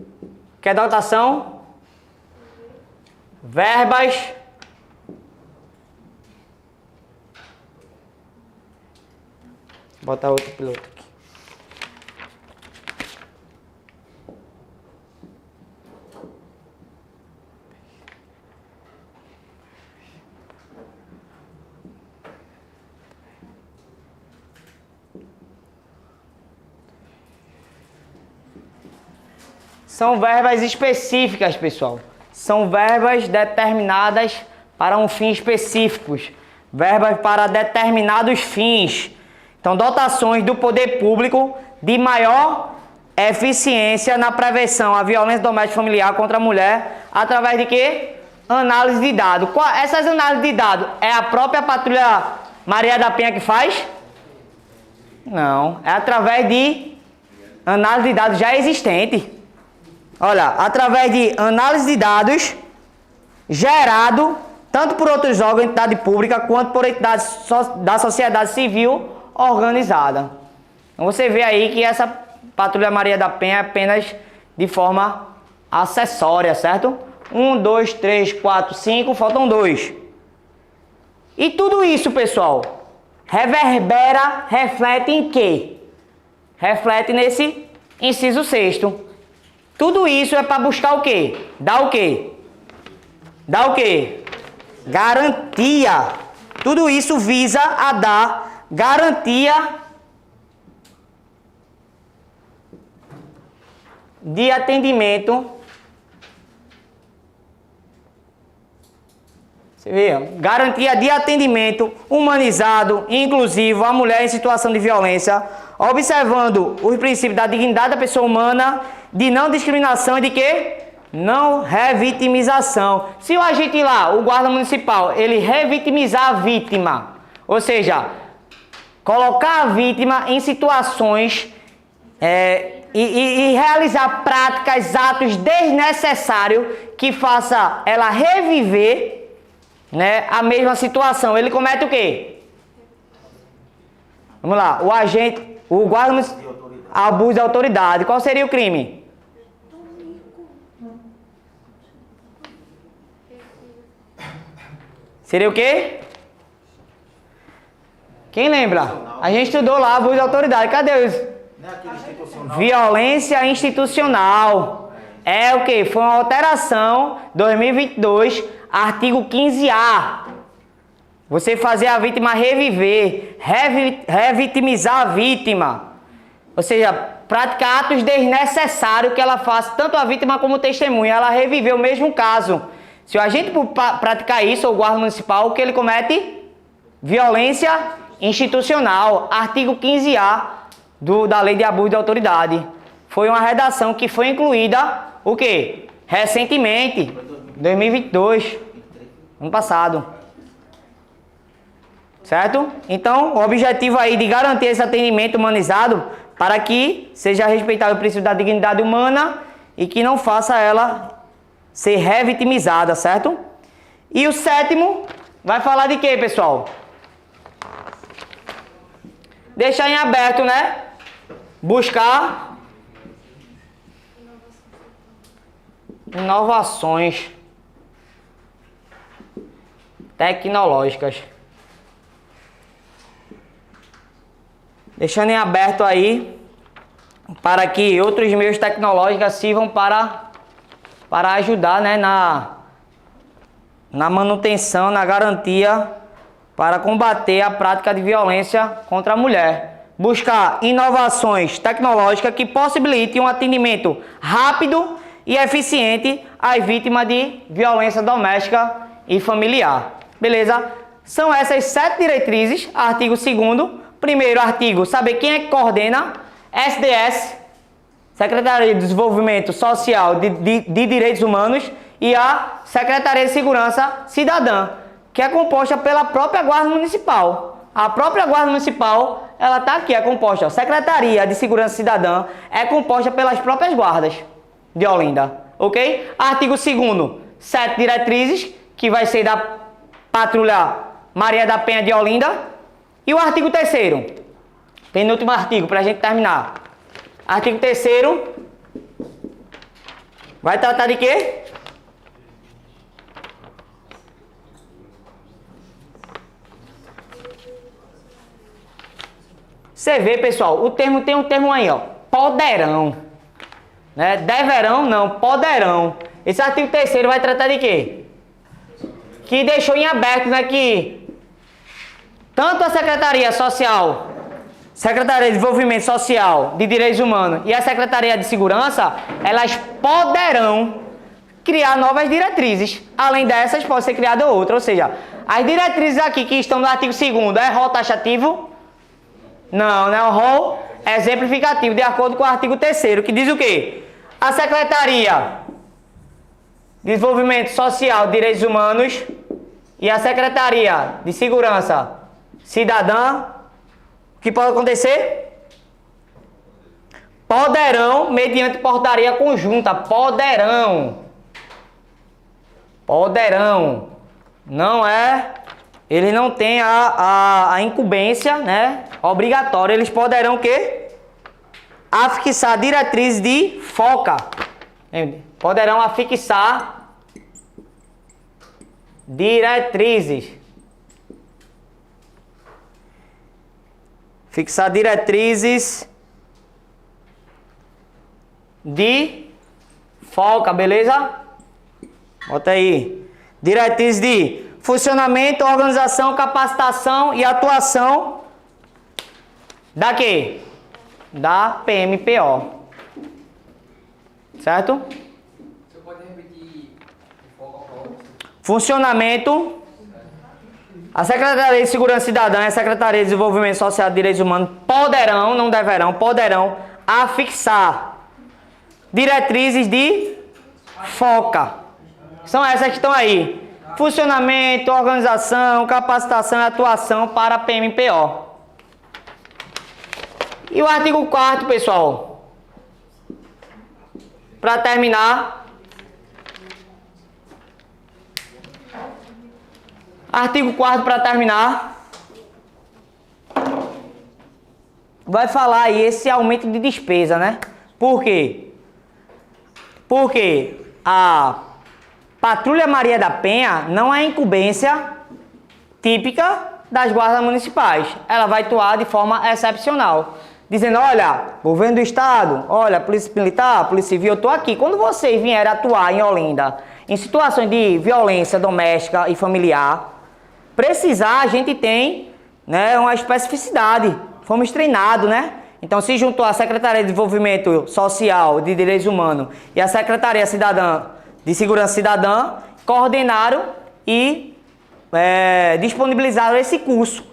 O que é dotação? Verbas Vou botar outro piloto aqui. São verbas específicas, pessoal. São verbas determinadas para um fim específico. Verbas para determinados fins. Então, dotações do poder público de maior eficiência na prevenção à violência doméstica e familiar contra a mulher, através de quê? Análise de dados. Essas análises de dados é a própria Patrulha Maria da Penha que faz? Não. É através de análise de dados já existente. Olha, através de análise de dados gerado tanto por outros órgãos, entidade pública, quanto por entidades da sociedade civil organizada. Então você vê aí que essa Patrulha Maria da Penha é apenas de forma acessória, certo? 1, 2, 3, 4, 5, faltam 2. E tudo isso, pessoal, reverbera, reflete em quê? Reflete nesse inciso 6º. Tudo isso é para buscar o quê? Dá o quê? Dá o quê? Garantia. Tudo isso visa a dar garantia de atendimento. Você vê? Garantia de atendimento humanizado e inclusivo à mulher em situação de violência, observando os princípios da dignidade da pessoa humana, de não discriminação e de quê? Não revitimização. Se o agente lá, o guarda municipal, ele revitimizar a vítima, ou seja, colocar a vítima em situações e realizar práticas, atos desnecessários que faça ela reviver, né, a mesma situação, ele comete o quê? Vamos lá, o agente, o guarda municipal, abuso de autoridade. Qual seria o crime? Seria o quê? Quem lembra? A gente estudou lá abuso de autoridade. Cadê os? Violência institucional. É o quê? Foi uma alteração 2022, artigo 15A. Você fazer a vítima reviver, revitimizar a vítima. Ou seja, praticar atos desnecessários que ela faça, tanto a vítima como testemunha, ela reviver o mesmo caso. Se o agente praticar isso, ou o guarda municipal, o que ele comete? Violência institucional, artigo 15A da Lei de Abuso de Autoridade. Foi uma redação que foi incluída, o quê? Recentemente, 2022, ano passado. Certo? Então, o objetivo aí de garantir esse atendimento humanizado para que seja respeitado o princípio da dignidade humana e que não faça ela ser revitimizada, certo? E o 7º vai falar de quê, pessoal? Deixar em aberto, né? Buscar inovações tecnológicas. Deixando em aberto aí para que outros meios tecnológicos sirvam para ajudar, né, na manutenção, na garantia para combater a prática de violência contra a mulher. Buscar inovações tecnológicas que possibilitem um atendimento rápido e eficiente às vítimas de violência doméstica e familiar. Beleza? São essas 7 diretrizes, artigo 2º. Primeiro artigo, saber quem é que coordena, SDS, Secretaria de Desenvolvimento Social de Direitos Humanos, e a Secretaria de Segurança Cidadã, que é composta pela própria Guarda Municipal. A própria Guarda Municipal, ela está aqui, é composta. A Secretaria de Segurança Cidadã é composta pelas próprias guardas de Olinda, ok? Artigo 2º, 7 diretrizes, que vai ser da Patrulha Maria da Penha de Olinda. E o artigo 3º, penúltimo artigo, para a gente terminar. Artigo 3º, vai tratar de quê? Você vê, pessoal, o termo tem um termo aí, ó, poderão. Né? Deverão, não, poderão. Esse artigo 3º vai tratar de quê? Que deixou em aberto, né, que tanto a Secretaria Social, Secretaria de Desenvolvimento Social de Direitos Humanos e a Secretaria de Segurança, elas poderão criar novas diretrizes. Além dessas, pode ser criada outra. Ou seja, as diretrizes aqui que estão no artigo 2º é rol taxativo? Não, não é um rol exemplificativo, de acordo com o artigo 3º, que diz o quê? A Secretaria de Desenvolvimento Social de Direitos Humanos e a Secretaria de Segurança Cidadã, o que pode acontecer? Poderão, mediante portaria conjunta, poderão. Não é, eles não têm a incumbência, né, obrigatória, eles poderão o quê? Afixar diretrizes de foca. Poderão afixar diretrizes. Fixar diretrizes de foca, beleza? Bota aí. Diretrizes de funcionamento, organização, capacitação e atuação da quê? Da PMPO. Certo? Você pode repetir de foco a foco? Funcionamento. A Secretaria de Segurança Cidadã e a Secretaria de Desenvolvimento Social e Direitos Humanos poderão, não deverão, poderão afixar diretrizes de foca. São essas que estão aí. Funcionamento, organização, capacitação e atuação para a PMPO. E o artigo 4º, pessoal. Para terminar. Artigo 4º para terminar. Vai falar aí esse aumento de despesa, né? Por quê? Porque a Patrulha Maria da Penha não é incumbência típica das guardas municipais. Ela vai atuar de forma excepcional. Dizendo, olha, governo do estado, olha, polícia militar, polícia civil, eu estou aqui. Quando vocês vierem atuar em Olinda, em situações de violência doméstica e familiar, precisar, a gente tem, né, uma especificidade. Fomos treinados, né? Então, se juntou a Secretaria de Desenvolvimento Social, de Direitos Humanos e a Secretaria de Segurança Cidadã, coordenaram e disponibilizaram esse curso.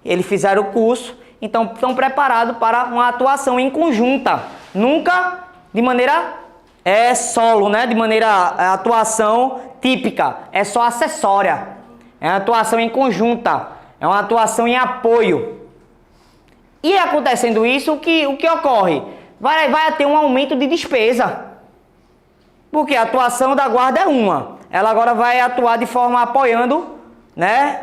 Eles fizeram o curso, então estão preparados para uma atuação em conjunta. Nunca de maneira solo, né? De maneira atuação típica. É só acessória. É uma atuação em conjunta. É uma atuação em apoio. E acontecendo isso, o que ocorre? Vai ter um aumento de despesa. Porque a atuação da guarda é uma. Ela agora vai atuar de forma apoiando, né,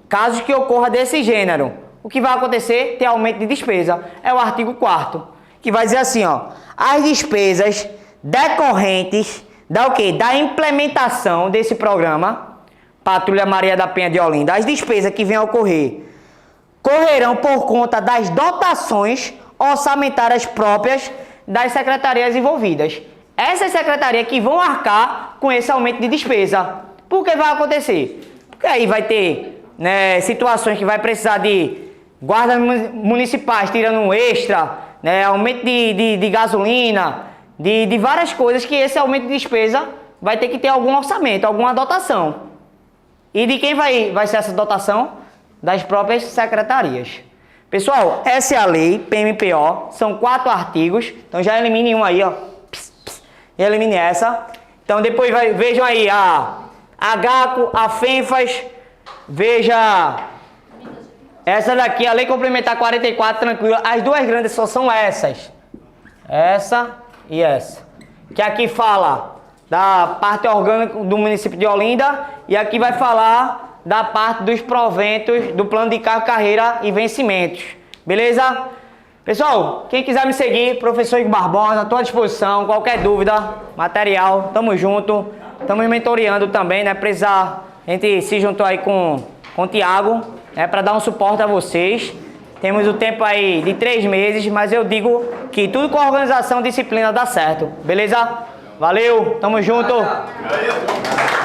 casos que ocorra desse gênero. O que vai acontecer? Ter aumento de despesa. É o artigo 4º, que vai dizer assim, ó. As despesas decorrentes da o quê? Da implementação desse programa Patrulha Maria da Penha de Olinda. As despesas que venham a ocorrer correrão por conta das dotações orçamentárias próprias das secretarias envolvidas. Essas secretarias que vão arcar com esse aumento de despesa. Por que vai acontecer? Porque aí vai ter, né, situações que vai precisar de guardas municipais tirando um extra, né, aumento de gasolina, de várias coisas que esse aumento de despesa vai ter que ter algum orçamento, alguma dotação. E de quem vai ser essa dotação? Das próprias secretarias. Pessoal, essa é a lei PMPO, são 4 artigos, então já elimine um aí, ó. Elimine essa. Então depois vejam aí a GACO, a FENFAS, veja essa daqui, a Lei Complementar 44, tranquilo. As duas grandes só são essas. Essa e essa. Que aqui fala da parte orgânica do município de Olinda e aqui vai falar da parte dos proventos do plano de carreira e vencimentos. Beleza? Pessoal, quem quiser me seguir, professor Igor Barbosa, estou à disposição. Qualquer dúvida, material, tamo junto. Estamos mentoreando também, né? Precisar, a gente se juntou aí com o Thiago, né? Para dar um suporte a vocês. Temos o tempo aí de 3 meses, mas eu digo que tudo com organização e disciplina dá certo. Beleza? Valeu, tamo junto. Valeu.